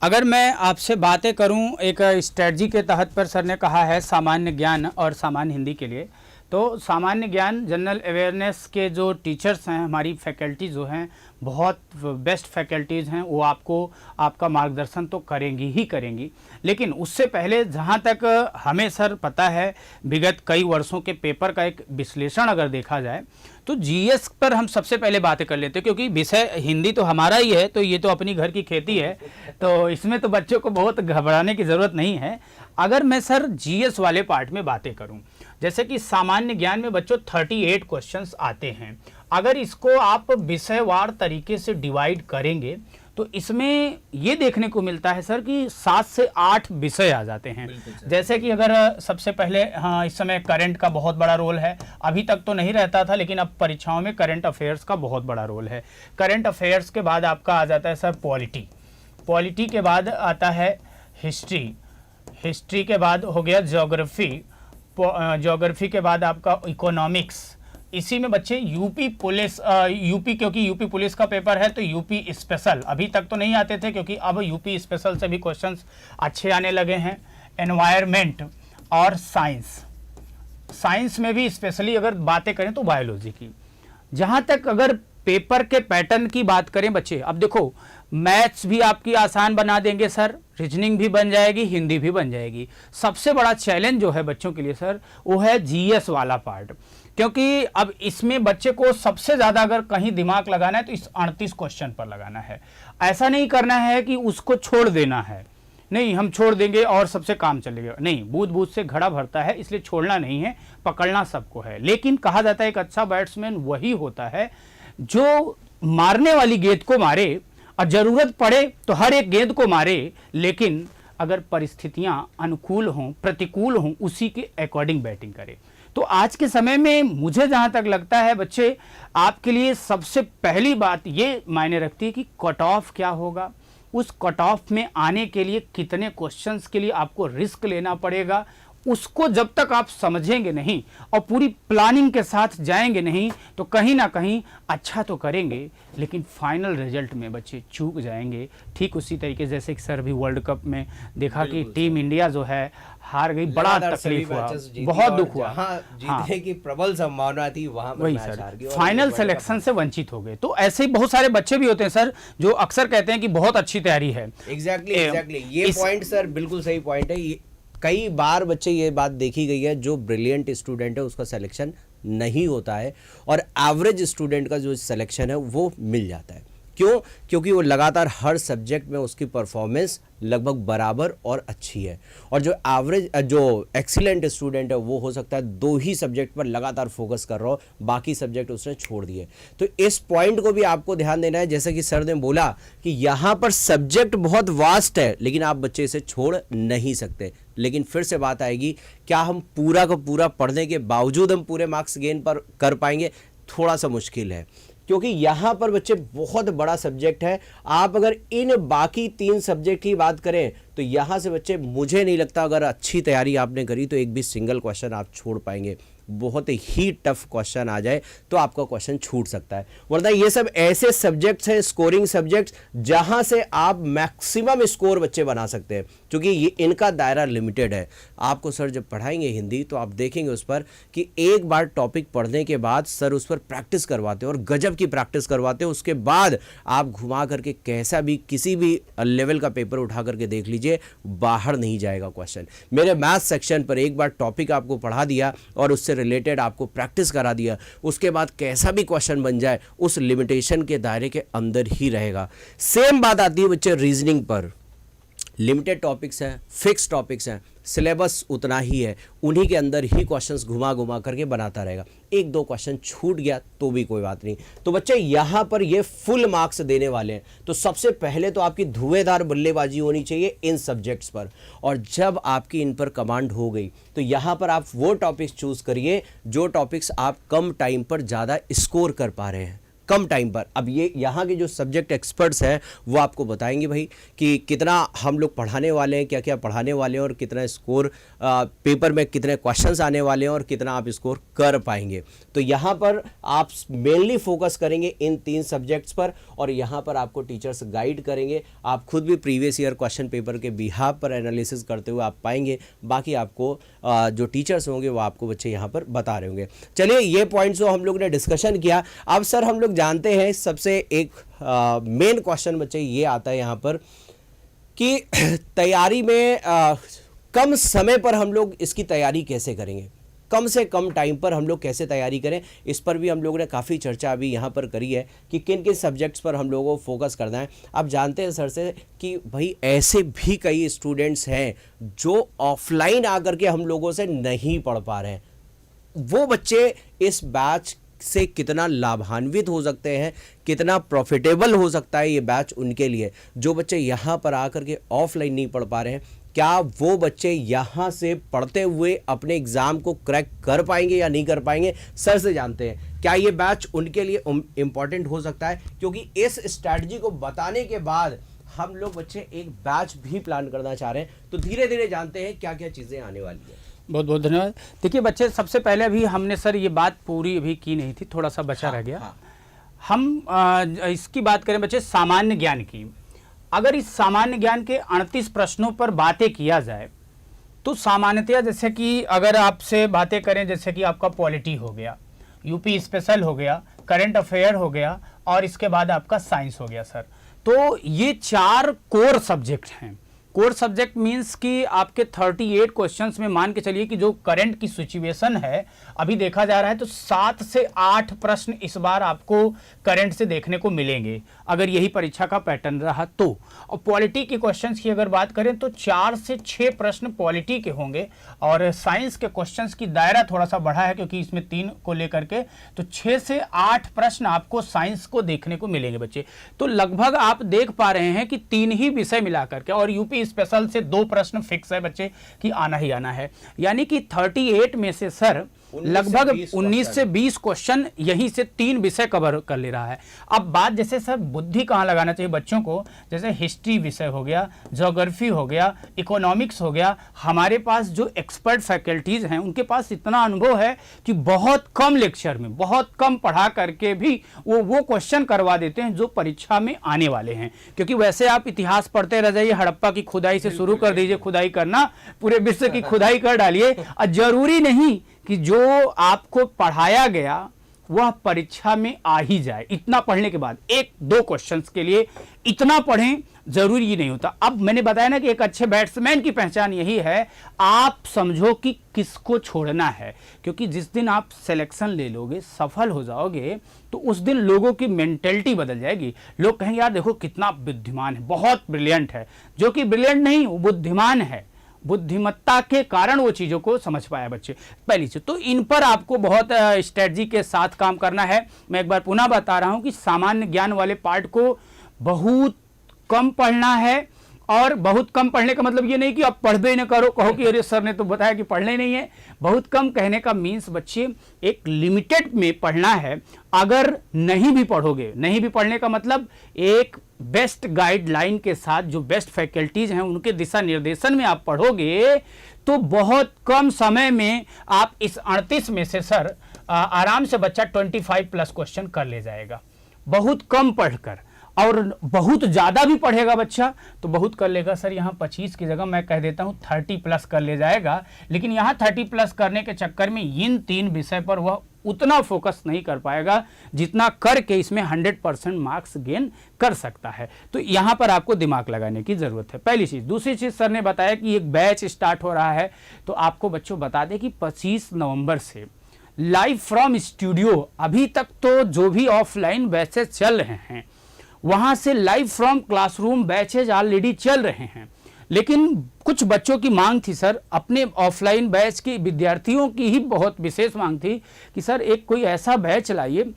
अगर मैं आपसे बातें करूं एक स्ट्रेटजी के तहत पर, सर ने कहा है सामान्य ज्ञान और सामान्य हिंदी के लिए, तो सामान्य ज्ञान जनरल अवेयरनेस के जो टीचर्स हैं, हमारी फैकल्टी जो हैं, बहुत बेस्ट फैकल्टीज़ हैं, वो आपको आपका मार्गदर्शन तो करेंगी ही करेंगी। लेकिन उससे पहले जहाँ तक हमें सर पता है, विगत कई वर्षों के पेपर का एक विश्लेषण अगर देखा जाए तो जीएस पर हम सबसे पहले बातें कर लेते हैं, क्योंकि विषय हिंदी तो हमारा ही है, तो ये तो अपनी घर की खेती है, तो इसमें तो बच्चों को बहुत घबराने की ज़रूरत नहीं है। अगर मैं सर जीएस वाले पार्ट में बातें करूं, जैसे कि सामान्य ज्ञान में बच्चों 38 क्वेश्चंस आते हैं। अगर इसको आप विषयवार तरीके से डिवाइड करेंगे तो इसमें ये देखने को मिलता है सर कि 7 से 8 विषय आ जाते हैं। जैसे कि अगर सबसे पहले, हाँ, इस समय करंट का बहुत बड़ा रोल है, अभी तक तो नहीं रहता था लेकिन अब परीक्षाओं में करंट अफेयर्स का बहुत बड़ा रोल है। करंट अफेयर्स के बाद आपका आ जाता है सर पॉलिटी, पॉलिटी के बाद आता है हिस्ट्री, हिस्ट्री के बाद हो गया ज्योग्राफी, ज्योग्राफी के बाद आपका इकोनॉमिक्स। इसी में बच्चे यूपी पुलिस, यूपी, क्योंकि यूपी पुलिस का पेपर है तो यूपी स्पेशल, अभी तक तो नहीं आते थे क्योंकि अब यूपी स्पेशल से भी क्वेश्चंस अच्छे आने लगे हैं। एनवायरनमेंट और साइंस, साइंस में भी स्पेशली अगर बातें करें तो बायोलॉजी की। जहाँ तक अगर पेपर के पैटर्न की बात करें बच्चे, अब देखो मैथ्स भी आपकी आसान बना देंगे सर, रीजनिंग भी बन जाएगी, हिंदी भी बन जाएगी। सबसे बड़ा चैलेंज जो है बच्चों के लिए सर वो है जीएस वाला पार्ट, क्योंकि अब इसमें बच्चे को सबसे ज़्यादा अगर कहीं दिमाग लगाना है तो इस 38 क्वेश्चन पर लगाना है। ऐसा नहीं करना है कि उसको छोड़ देना है, नहीं हम छोड़ देंगे और सबसे काम चलेगा, नहीं, बूंद बूंद से घड़ा भरता है, इसलिए छोड़ना नहीं है, पकड़ना सबको है। लेकिन कहा जाता है एक अच्छा बैट्समैन वही होता है जो मारने वाली गेंद को मारे और जरूरत पड़े तो हर एक गेंद को मारे, लेकिन अगर परिस्थितियां अनुकूल हों, प्रतिकूल हों, उसी के अकॉर्डिंग बैटिंग करे। तो आज के समय में मुझे जहां तक लगता है बच्चे, आपके लिए सबसे पहली बात ये मायने रखती है कि कट ऑफ क्या होगा, उस कट ऑफ में आने के लिए कितने क्वेश्चंस के लिए आपको रिस्क लेना पड़ेगा, उसको जब तक आप समझेंगे नहीं और पूरी प्लानिंग के साथ जाएंगे नहीं तो कहीं ना कहीं अच्छा तो करेंगे लेकिन फाइनल रिजल्ट में बच्चे चूक जाएंगे। ठीक उसी तरीके जैसे कि सर भी वर्ल्ड कप में देखा कि टीम इंडिया जो है हार गई, बड़ा तकलीफ हुआ, बहुत दुख हुआ, जीतने की प्रबल संभावना थी, वहां पर वही मैच सर हार गई, फाइनल सिलेक्शन से वंचित हो गए। तो ऐसे ही बहुत सारे बच्चे भी होते हैं सर जो अक्सर कहते हैं कि बहुत अच्छी तैयारी है। एग्जैक्टली ये पॉइंट सर बिल्कुल सही पॉइंट है। कई बार बच्चे ये बात देखी गई है, जो ब्रिलियंट स्टूडेंट है उसका सिलेक्शन नहीं होता है और एवरेज स्टूडेंट का जो सिलेक्शन है वो मिल जाता है। क्यों? क्योंकि वो लगातार हर सब्जेक्ट में उसकी परफॉर्मेंस लगभग बराबर और अच्छी है, और जो एवरेज, जो एक्सीलेंट स्टूडेंट है वो हो सकता है 2 ही सब्जेक्ट पर लगातार फोकस कर रहा हो, बाकी सब्जेक्ट उसने छोड़ दिए। तो इस पॉइंट को भी आपको ध्यान देना है, जैसे कि सर ने बोला कि यहाँ पर सब्जेक्ट बहुत वास्ट है लेकिन आप बच्चे इसे छोड़ नहीं सकते। लेकिन फिर से बात आएगी, क्या हम पूरा का पूरा पढ़ने के बावजूद हम पूरे मार्क्स गेन पर कर पाएंगे? थोड़ा सा मुश्किल है, क्योंकि यहाँ पर बच्चे बहुत बड़ा सब्जेक्ट है। आप अगर इन बाकी 3 सब्जेक्ट की बात करें तो यहाँ से बच्चे, मुझे नहीं लगता अगर अच्छी तैयारी आपने करी तो एक भी सिंगल क्वेश्चन आप छोड़ पाएंगे। बहुत ही टफ क्वेश्चन आ जाए तो आपका क्वेश्चन छूट सकता है, वरना ये सब ऐसे सब्जेक्ट्स हैं, स्कोरिंग सब्जेक्ट्स, जहां से आप मैक्सिमम स्कोर बच्चे बना सकते हैं, क्योंकि ये इनका दायरा लिमिटेड है। आपको सर जब पढ़ाएंगे हिंदी तो आप देखेंगे उस पर कि एक बार टॉपिक पढ़ने के बाद सर उस पर प्रैक्टिस करवाते हैं और गजब की प्रैक्टिस करवाते हैं। उसके बाद आप घुमा करके कैसा भी किसी भी लेवल का पेपर उठा करके देख लीजिए, बाहर नहीं जाएगा क्वेश्चन। मेरे मैथ सेक्शन पर एक बार टॉपिक आपको पढ़ा दिया और उससे रिलेटेड आपको प्रैक्टिस करा दिया, उसके बाद कैसा भी क्वेश्चन बन जाए उस लिमिटेशन के दायरे के अंदर ही रहेगा। सेम बात आती है बच्चे रीजनिंग पर। लिमिटेड टॉपिक्स हैं, फिक्स टॉपिक्स हैं, सिलेबस उतना ही है, उन्हीं के अंदर ही क्वेश्चंस घुमा घुमा करके बनाता रहेगा। 1-2 क्वेश्चन छूट गया तो भी कोई बात नहीं। तो बच्चे यहाँ पर ये फुल मार्क्स देने वाले हैं, तो सबसे पहले तो आपकी धुएंधार बल्लेबाजी होनी चाहिए इन सब्जेक्ट्स पर, और जब आपकी इन पर कमांड हो गई तो यहाँ पर आप वो टॉपिक्स चूज करिए जो टॉपिक्स आप कम टाइम पर ज़्यादा स्कोर कर पा रहे हैं, कम टाइम पर। अब ये यहाँ के जो सब्जेक्ट एक्सपर्ट्स हैं वो आपको बताएंगे भाई कि कितना हम लोग पढ़ाने वाले हैं, क्या क्या पढ़ाने वाले हैं, और कितना स्कोर पेपर में कितने क्वेश्चंस आने वाले हैं और कितना आप स्कोर कर पाएंगे। तो यहाँ पर आप मेनली फोकस करेंगे इन 3 सब्जेक्ट्स पर, और यहाँ पर आपको टीचर्स गाइड करेंगे। आप खुद भी प्रीवियस ईयर क्वेश्चन पेपर के बिहाफ पर एनालिसिस करते हुए आप पाएंगे, बाकी आपको जो टीचर्स होंगे वो आपको बच्चे यहाँ पर बता रहे होंगे। चलिए, ये पॉइंट्स जो हम लोग ने डिस्कशन किया, अब सर हम लोग जानते हैं सबसे एक मेन क्वेश्चन बच्चे ये आता है यहाँ पर कि तैयारी में कम समय पर हम लोग इसकी तैयारी कैसे करेंगे, कम से कम टाइम पर हम लोग कैसे तैयारी करें। इस पर भी हम लोगों ने काफ़ी चर्चा अभी यहाँ पर करी है कि किन किन सब्जेक्ट्स पर हम लोगों को फोकस करना है। आप जानते हैं सर से कि भाई ऐसे भी कई स्टूडेंट्स हैं जो ऑफलाइन आकर के हम लोगों से नहीं पढ़ पा रहे हैं। वो बच्चे इस बैच से कितना लाभान्वित हो सकते हैं, कितना प्रॉफिटेबल हो सकता है ये बैच उनके लिए। जो बच्चे यहाँ पर आकर के ऑफलाइन नहीं पढ़ पा रहे हैं, क्या वो बच्चे यहाँ से पढ़ते हुए अपने एग्ज़ाम को क्रैक कर पाएंगे या नहीं कर पाएंगे, सर से जानते हैं। क्या ये बैच उनके लिए इम्पॉर्टेंट हो सकता है? क्योंकि इस स्ट्रैटेजी को बताने के बाद हम लोग बच्चे एक बैच भी प्लान करना चाह रहे हैं। तो धीरे धीरे जानते हैं क्या क्या चीज़ें आने वाली है। बहुत बहुत धन्यवाद। देखिए बच्चे, सबसे पहले अभी हमने सर ये बात पूरी अभी की नहीं थी, थोड़ा सा बचा रह गया। हाँ। हम इसकी बात करें बच्चे सामान्य ज्ञान की। अगर इस सामान्य ज्ञान के 38 प्रश्नों पर बातें किया जाए तो सामान्यतया जैसे कि अगर आपसे बातें करें, जैसे कि आपका पॉलिटी हो गया, यूपी स्पेशल हो गया, करंट अफेयर हो गया और इसके बाद आपका साइंस हो गया सर। तो ये 4 कोर सब्जेक्ट हैं। कोर सब्जेक्ट मींस कि आपके 38 क्वेश्चंस में मान के चलिए कि जो करंट की सिचुएशन है अभी देखा जा रहा है तो 7 से 8 प्रश्न इस बार आपको करंट से देखने को मिलेंगे अगर यही परीक्षा का पैटर्न रहा तो। और पॉलिटी के क्वेश्चंस की अगर बात करें तो 4 से 6 प्रश्न पॉलिटी के होंगे और साइंस के क्वेश्चंस की दायरा थोड़ा सा बढ़ा है क्योंकि इसमें 3 को लेकर के, तो 6 से 8 प्रश्न आपको साइंस को देखने को मिलेंगे बच्चे। तो लगभग आप देख पा रहे हैं कि 3 ही विषय मिला करके, और यूपी स्पेशल से 2 प्रश्न फिक्स है बच्चे कि आना ही आना है। यानी कि 38 में से सर लगभग 19 से 20 क्वेश्चन यहीं से 3 विषय कवर कर ले रहा है। अब बात जैसे सर बुद्धि कहाँ लगाना चाहिए बच्चों को, जैसे हिस्ट्री विषय हो गया, ज्योग्राफी हो गया, इकोनॉमिक्स हो गया। हमारे पास जो एक्सपर्ट फैकल्टीज हैं उनके पास इतना अनुभव है कि बहुत कम लेक्चर में, बहुत कम पढ़ा करके भी वो क्वेश्चन करवा देते हैं जो परीक्षा में आने वाले हैं। क्योंकि वैसे आप इतिहास पढ़ते रह जाइए, हड़प्पा की खुदाई से शुरू कर दीजिए, खुदाई करना पूरे विश्व की खुदाई कर डालिए, और जरूरी नहीं कि जो आपको पढ़ाया गया वह परीक्षा में आ ही जाए। इतना पढ़ने के बाद 1-2 क्वेश्चंस के लिए इतना पढ़ें जरूरी नहीं होता। अब मैंने बताया ना कि एक अच्छे बैट्समैन की पहचान यही है, आप समझो कि किसको छोड़ना है। क्योंकि जिस दिन आप सिलेक्शन ले लोगे, सफल हो जाओगे, तो उस दिन लोगों की मेंटेलिटी बदल जाएगी। लोग कहेंगे यार देखो कितना बुद्धिमान है, बहुत ब्रिलियंट है। जो कि ब्रिलियंट नहीं, वो बुद्धिमान है, बुद्धिमत्ता के कारण वो चीज़ों को समझ पाया बच्चे। पहली चीज तो इन पर आपको बहुत स्ट्रेटजी के साथ काम करना है। मैं एक बार पुनः बता रहा हूं कि सामान्य ज्ञान वाले पार्ट को बहुत कम पढ़ना है, और बहुत कम पढ़ने का मतलब ये नहीं कि आप पढ़ ही ना करो, कहो कि अरे सर ने तो बताया कि पढ़ना ही नहीं है। बहुत कम कहने का मीन्स बच्चे एक लिमिटेड में पढ़ना है। अगर नहीं भी पढ़ोगे, नहीं भी पढ़ने का मतलब एक बेस्ट गाइडलाइन के साथ जो बेस्ट फैकल्टीज हैं उनके दिशा निर्देशन में आप पढ़ोगे तो बहुत कम समय में आप इस 38 में से सर आराम से बच्चा 25+ क्वेश्चन कर ले जाएगा, बहुत कम पढ़कर। और बहुत ज़्यादा भी पढ़ेगा बच्चा तो बहुत कर लेगा सर, यहाँ 25 की जगह मैं कह देता हूँ 30+ कर ले जाएगा। लेकिन यहाँ 30+ करने के चक्कर में इन 3 विषय पर वह उतना फोकस नहीं कर पाएगा जितना करके इसमें 100% मार्क्स गेन कर सकता है। तो यहाँ पर आपको दिमाग लगाने की ज़रूरत है, पहली चीज़। दूसरी चीज़, सर ने बताया कि एक बैच स्टार्ट हो रहा है, तो आपको बच्चों बता दें कि 25 नवंबर से लाइव फ्रॉम स्टूडियो, अभी तक तो जो भी ऑफलाइन बैचेज चल रहे हैं वहाँ से live from classroom batches already चल रहे हैं। लेकिन कुछ बच्चों की मांग थी सर, अपने ऑफलाइन बैच के विद्यार्थियों की ही बहुत विशेष मांग थी कि सर एक कोई ऐसा बैच लाइए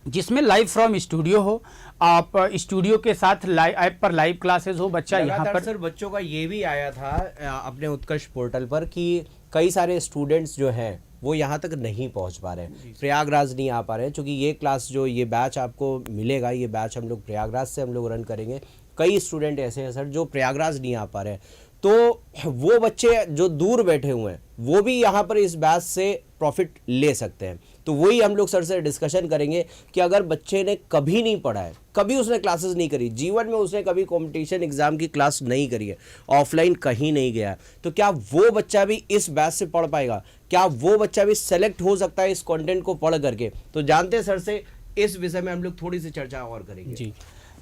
जिसमें लाइव फ्रॉम स्टूडियो हो, आप स्टूडियो के साथ ऐप पर लाइव क्लासेस हो, बच्चा यहाँ पर। सर बच्चों का ये भी आया था अपने उत्कर्ष पोर्टल पर कि कई सारे स्टूडेंट्स जो हैं वो यहाँ तक नहीं पहुँच पा रहे हैं, प्रयागराज नहीं आ पा रहे हैं। क्योंकि ये क्लास जो ये बैच आपको मिलेगा, ये बैच हम लोग प्रयागराज से हम लोग रन करेंगे। कई स्टूडेंट ऐसे हैं सर जो प्रयागराज नहीं आ पा रहे हैं, तो वो बच्चे जो दूर बैठे हुए हैं वो भी यहाँ पर इस बैच से प्रॉफिट ले सकते हैं। तो वही हम लोग सर से डिस्कशन करेंगे कि अगर बच्चे ने कभी नहीं पढ़ा है, कभी उसने क्लासेस नहीं करी, जीवन में उसने कभी कंपटीशन एग्जाम की क्लास नहीं करी है, ऑफलाइन कहीं नहीं गया, तो क्या वो बच्चा भी इस बैच से पढ़ पाएगा? क्या वो बच्चा भी सेलेक्ट हो सकता है इस कंटेंट को पढ़ करके? तो जानते हैं सर से इस विषय में हम लोग थोड़ी सी चर्चा और करेंगे। जी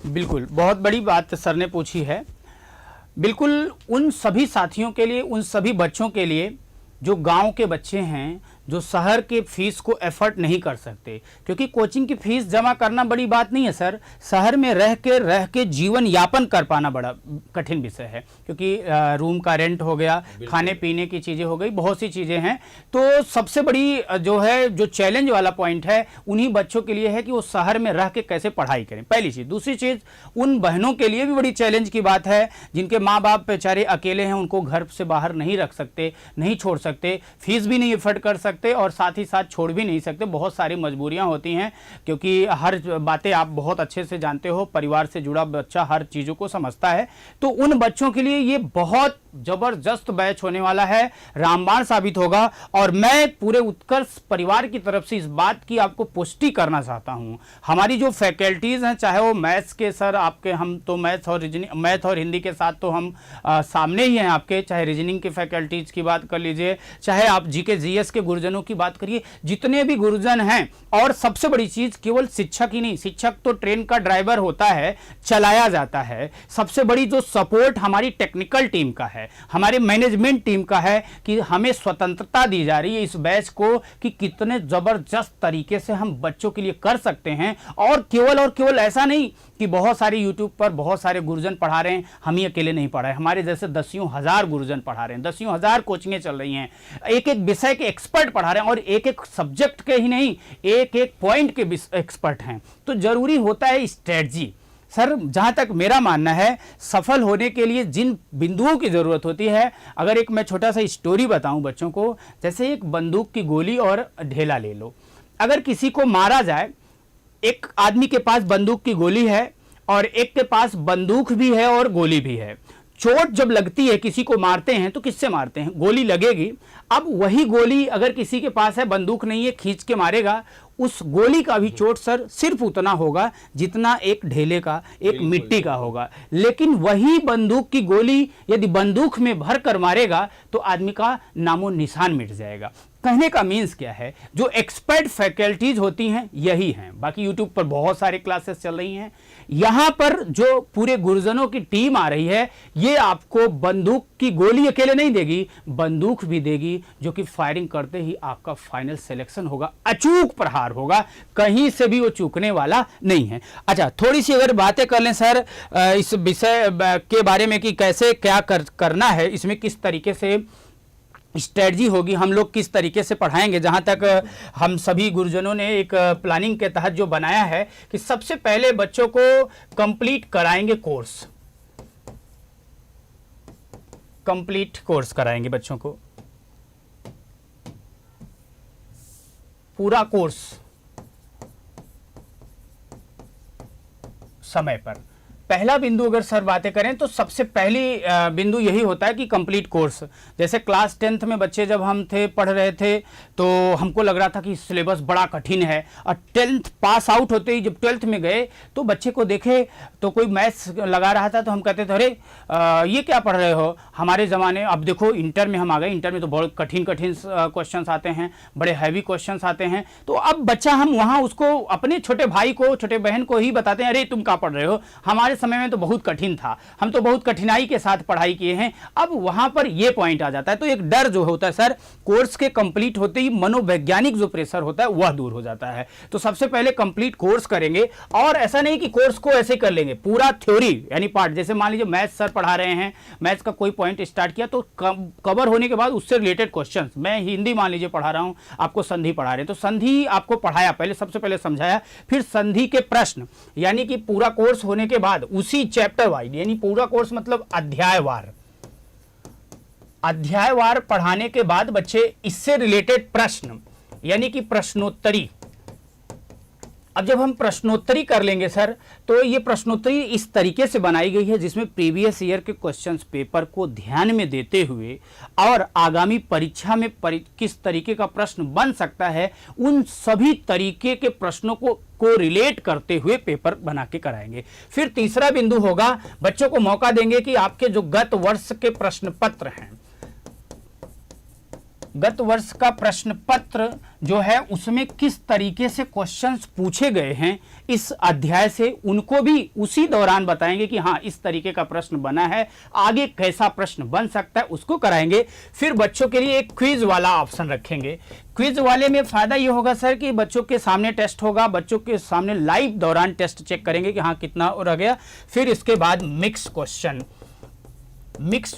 बिल्कुल, बहुत बड़ी बात सर ने पूछी है। बिल्कुल उन सभी साथियों के लिए, उन सभी बच्चों के लिए जो गांव के बच्चे हैं, जो शहर के फीस को एफर्ट नहीं कर सकते, क्योंकि कोचिंग की फीस जमा करना बड़ी बात नहीं है सर। शहर में रह के जीवन यापन कर पाना बड़ा कठिन विषय है, क्योंकि रूम का रेंट हो गया, खाने पीने की चीज़ें हो गई, बहुत सी चीज़ें हैं। तो सबसे बड़ी जो है, जो चैलेंज वाला पॉइंट है उन्हीं बच्चों के लिए है कि वो शहर में रह के कैसे पढ़ाई करें, पहली चीज़। दूसरी चीज़, उन बहनों के लिए भी बड़ी चैलेंज की बात है जिनके माँ बाप बेचारे अकेले हैं, उनको घर से बाहर नहीं रख सकते, नहीं छोड़ सकते, फीस भी नहीं एफर्ट कर सकते और साथ ही साथ छोड़ भी नहीं सकते। बहुत सारी मजबूरियां होती हैं, क्योंकि हर बातें आप बहुत अच्छे से जानते हो, परिवार से जुड़ा बच्चा हर चीज़ों को समझता है। तो उन बच्चों के लिए ये बहुत जबरदस्त बैच होने वाला है, रामबाण साबित होगा। और मैं पूरे उत्कर्ष परिवार की तरफ से इस बात की आपको पुष्टि करना चाहता हूं। हमारी जो फैकल्टीज हैं, चाहे वो मैथ्स के सर आपके, हम तो मैथ और हिंदी के साथ तो हम सामने ही हैं आपके, चाहे रीजनिंग की फैकल्टीज की बात कर लीजिए, चाहे आप जीके जीएस के गुरुजनों की बात करिए, जितने भी गुरुजन हैं। और सबसे बड़ी चीज, केवल शिक्षक ही नहीं, शिक्षक तो ट्रेन का ड्राइवर होता है, चलाया जाता है। सबसे बड़ी जो सपोर्ट हमारी टेक्निकल टीम का है, हमारे मैनेजमेंट टीम का है, कि हमें स्वतंत्रता दी जा रही है इस बैच को कि कितने जबरदस्त तरीके से हम बच्चों के लिए कर सकते हैं। और केवल ऐसा नहीं कि बहुत सारे यूट्यूब पर बहुत सारे गुरुजन पढ़ा रहे हैं, हम ही अकेले नहीं पढ़ा रहे, हमारे जैसे दसियों हजार गुरुजन पढ़ा रहे हैं, दसियों हजार कोचिंगें चल रही हैं, एक एक विषय के एक्सपर्ट पढ़ा रहे हैं, और एक एक सब्जेक्ट के ही नहीं, एक एक पॉइंट के एक्सपर्ट हैं। तो जरूरी होता है स्ट्रेटजी। सर जहाँ तक मेरा मानना है, सफल होने के लिए जिन बिंदुओं की ज़रूरत होती है, अगर एक मैं छोटा सा स्टोरी बताऊं बच्चों को, जैसे एक बंदूक की गोली और ढेला ले लो। अगर किसी को मारा जाए, एक आदमी के पास बंदूक की गोली है और एक के पास बंदूक भी है और गोली भी है। चोट जब लगती है, किसी को मारते हैं तो किससे मारते हैं? गोली लगेगी। अब वही गोली अगर किसी के पास है, बंदूक नहीं है, खींच के मारेगा, उस गोली का भी चोट सर सिर्फ उतना होगा जितना एक ढेले का, एक मिट्टी का होगा। लेकिन वही बंदूक की गोली यदि बंदूक में भर कर मारेगा तो आदमी का नामो निशान मिट जाएगा। कहने का मीन्स क्या है, जो एक्सपर्ट फैकल्टीज होती हैं यही हैं। बाकी यूट्यूब पर बहुत सारे क्लासेस चल रही हैं, यहां पर जो पूरे गुरुजनों की टीम आ रही है, ये आपको बंदूक की गोली अकेले नहीं देगी, बंदूक भी देगी, जो कि फायरिंग करते ही आपका फाइनल सिलेक्शन होगा, अचूक प्रहार होगा, कहीं से भी वो चूकने वाला नहीं है। अच्छा, थोड़ी सी अगर बातें कर लें सर इस विषय के बारे में कि कैसे क्या करना है, इसमें किस तरीके से स्ट्रेटजी होगी, हम लोग किस तरीके से पढ़ाएंगे। जहाँ तक हम सभी गुरुजनों ने एक प्लानिंग के तहत जो बनाया है कि सबसे पहले बच्चों को कंप्लीट कराएंगे कोर्स, कंप्लीट कोर्स कराएंगे बच्चों को, पूरा कोर्स समय पर। पहला बिंदु अगर सर बातें करें तो सबसे पहली बिंदु यही होता है कि कंप्लीट कोर्स। जैसे क्लास 10th में बच्चे जब हम थे, पढ़ रहे थे, तो हमको लग रहा था कि सिलेबस बड़ा कठिन है, और 10th पास आउट होते ही जब 12th में गए तो बच्चे को देखे तो कोई मैथ्स लगा रहा था, तो हम कहते थे अरे ये क्या पढ़ रहे हो। हमारे ज़माने, अब देखो इंटर में हम आ गए, इंटर में तो बहुत कठिन क्वेश्चन आते हैं, बड़े हैवी क्वेश्चन आते हैं। तो अब बच्चा, हम वहाँ उसको, अपने छोटे भाई को, छोटे बहन को ही बताते हैं, अरे तुम क्या पढ़ रहे हो, हमारे समय में तो बहुत कठिन था, हम तो बहुत कठिनाई के साथ पढ़ाई किए हैं। अब वहां पर यह पॉइंट आ जाता है। तो एक डर जो होता है सर, कोर्स के कंप्लीट होते ही मनोवैज्ञानिक जो प्रेशर होता है वह दूर हो जाता है। तो सबसे पहले कंप्लीट कोर्स करेंगे, और ऐसा नहीं कि कोर्स को ऐसे कर लेंगे, पूरा थ्योरी यानी पार्ट। जैसे मान लीजिए मैथ्स सर पढ़ा रहे हैं, मैथ्स का कोई पॉइंट स्टार्ट किया तो कवर होने के बाद उससे रिलेटेड क्वेश्चन, मैं हिंदी मान लीजिए पढ़ा रहा हूं, आपको संधि पढ़ा रहे हैं, तो संधि आपको पढ़ाया, पहले सबसे पहले समझाया, फिर संधि के प्रश्न, यानी कि पूरा कोर्स होने के बाद उसी चैप्टर वाइज, यानी पूरा कोर्स मतलब अध्यायवार पढ़ाने के बाद बच्चे इससे रिलेटेड प्रश्न, यानी कि प्रश्नोत्तरी। अब जब हम प्रश्नोत्तरी कर लेंगे सर, तो ये प्रश्नोत्तरी इस तरीके से बनाई गई है जिसमें प्रीवियस ईयर के क्वेश्चंस पेपर को ध्यान में देते हुए और आगामी परीक्षा में किस तरीके का प्रश्न बन सकता है, उन सभी तरीके के प्रश्नों को रिलेट करते हुए पेपर बना के कराएंगे। फिर तीसरा बिंदु होगा, बच्चों को मौका देंगे कि आपके जो गत वर्ष के प्रश्न पत्र हैं, गत वर्ष का प्रश्न पत्र जो है उसमें किस तरीके से क्वेश्चंस पूछे गए हैं इस अध्याय से, उनको भी उसी दौरान बताएंगे कि हाँ इस तरीके का प्रश्न बना है, आगे कैसा प्रश्न बन सकता है उसको कराएंगे। फिर बच्चों के लिए एक क्विज वाला ऑप्शन रखेंगे। क्विज वाले में फायदा ये होगा सर कि बच्चों के सामने टेस्ट होगा, बच्चों के सामने लाइव दौरान टेस्ट चेक करेंगे कि हाँ कितना रह गया। फिर इसके बाद मिक्स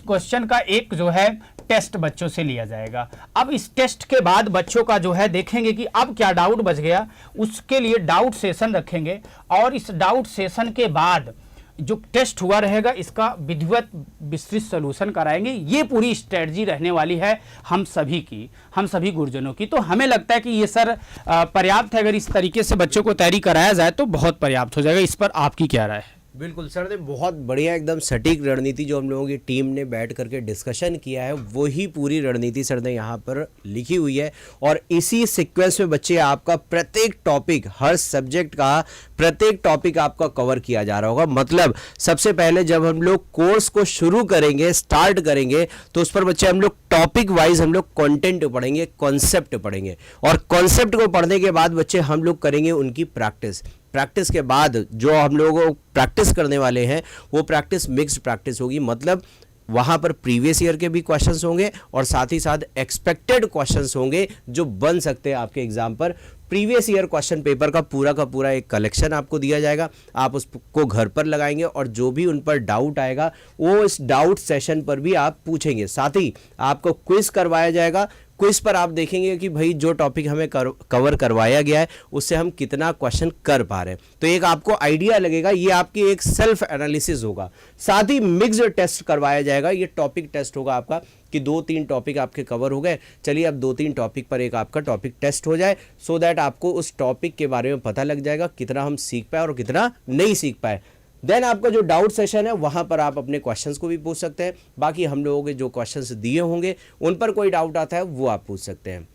क्वेश्चन का एक जो है टेस्ट बच्चों से लिया जाएगा। अब इस टेस्ट के बाद बच्चों का जो है देखेंगे कि अब क्या डाउट बच गया, उसके लिए डाउट सेशन रखेंगे और इस डाउट सेशन के बाद जो टेस्ट हुआ रहेगा इसका विधिवत विस्तृत सॉल्यूशन कराएंगे। ये पूरी स्ट्रेटजी रहने वाली है हम सभी गुरुजनों की। तो हमें लगता है कि ये सर पर्याप्त है। अगर इस तरीके से बच्चों को तैयारी कराया जाए तो बहुत पर्याप्त हो जाएगा। इस पर आपकी क्या राय है? बिल्कुल सर ने बहुत बढ़िया एकदम सटीक रणनीति जो हम लोगों की टीम ने बैठ करके डिस्कशन किया है वही पूरी रणनीति सर ने यहाँ पर लिखी हुई है। और इसी सीक्वेंस में बच्चे आपका प्रत्येक टॉपिक, हर सब्जेक्ट का प्रत्येक टॉपिक आपका कवर किया जा रहा होगा। मतलब सबसे पहले जब हम लोग कोर्स को शुरू करेंगे, स्टार्ट करेंगे, तो उस पर बच्चे हम लोग टॉपिक वाइज हम लोग कंटेंट पढ़ेंगे, कॉन्सेप्ट पढ़ेंगे और कॉन्सेप्ट को पढ़ने के बाद बच्चे हम लोग करेंगे उनकी प्रैक्टिस के बाद जो हम लोग प्रैक्टिस करने वाले हैं वो प्रैक्टिस मिक्स्ड प्रैक्टिस होगी। मतलब वहाँ पर प्रीवियस ईयर के भी क्वेश्चंस होंगे और साथ ही साथ एक्सपेक्टेड क्वेश्चंस होंगे जो बन सकते हैं आपके एग्जाम पर। प्रीवियस ईयर क्वेश्चन पेपर का पूरा एक कलेक्शन आपको दिया जाएगा, आप उसको घर पर लगाएंगे और जो भी उन पर डाउट आएगा वो इस डाउट सेशन पर भी आप पूछेंगे। साथ ही आपको क्विज करवाया जाएगा। क्विज पर आप देखेंगे कि भाई जो टॉपिक हमें कवर करवाया गया है उससे हम कितना क्वेश्चन कर पा रहे हैं, तो एक आपको आइडिया लगेगा। ये आपकी एक सेल्फ एनालिसिस होगा। साथ ही मिक्स्ड टेस्ट करवाया जाएगा। ये टॉपिक टेस्ट होगा आपका कि 2-3 टॉपिक आपके कवर हो गए, चलिए अब 2-3 टॉपिक पर एक आपका टॉपिक टेस्ट हो जाए, सो दैट आपको उस टॉपिक के बारे में पता लग जाएगा कितना हम सीख पाए और कितना नहीं सीख पाए। देन आपका जो डाउट सेशन है वहाँ पर आप अपने क्वेश्चंस को भी पूछ सकते हैं। बाकी हम लोगों के जो क्वेश्चंस दिए होंगे उन पर कोई डाउट आता है वो आप पूछ सकते हैं।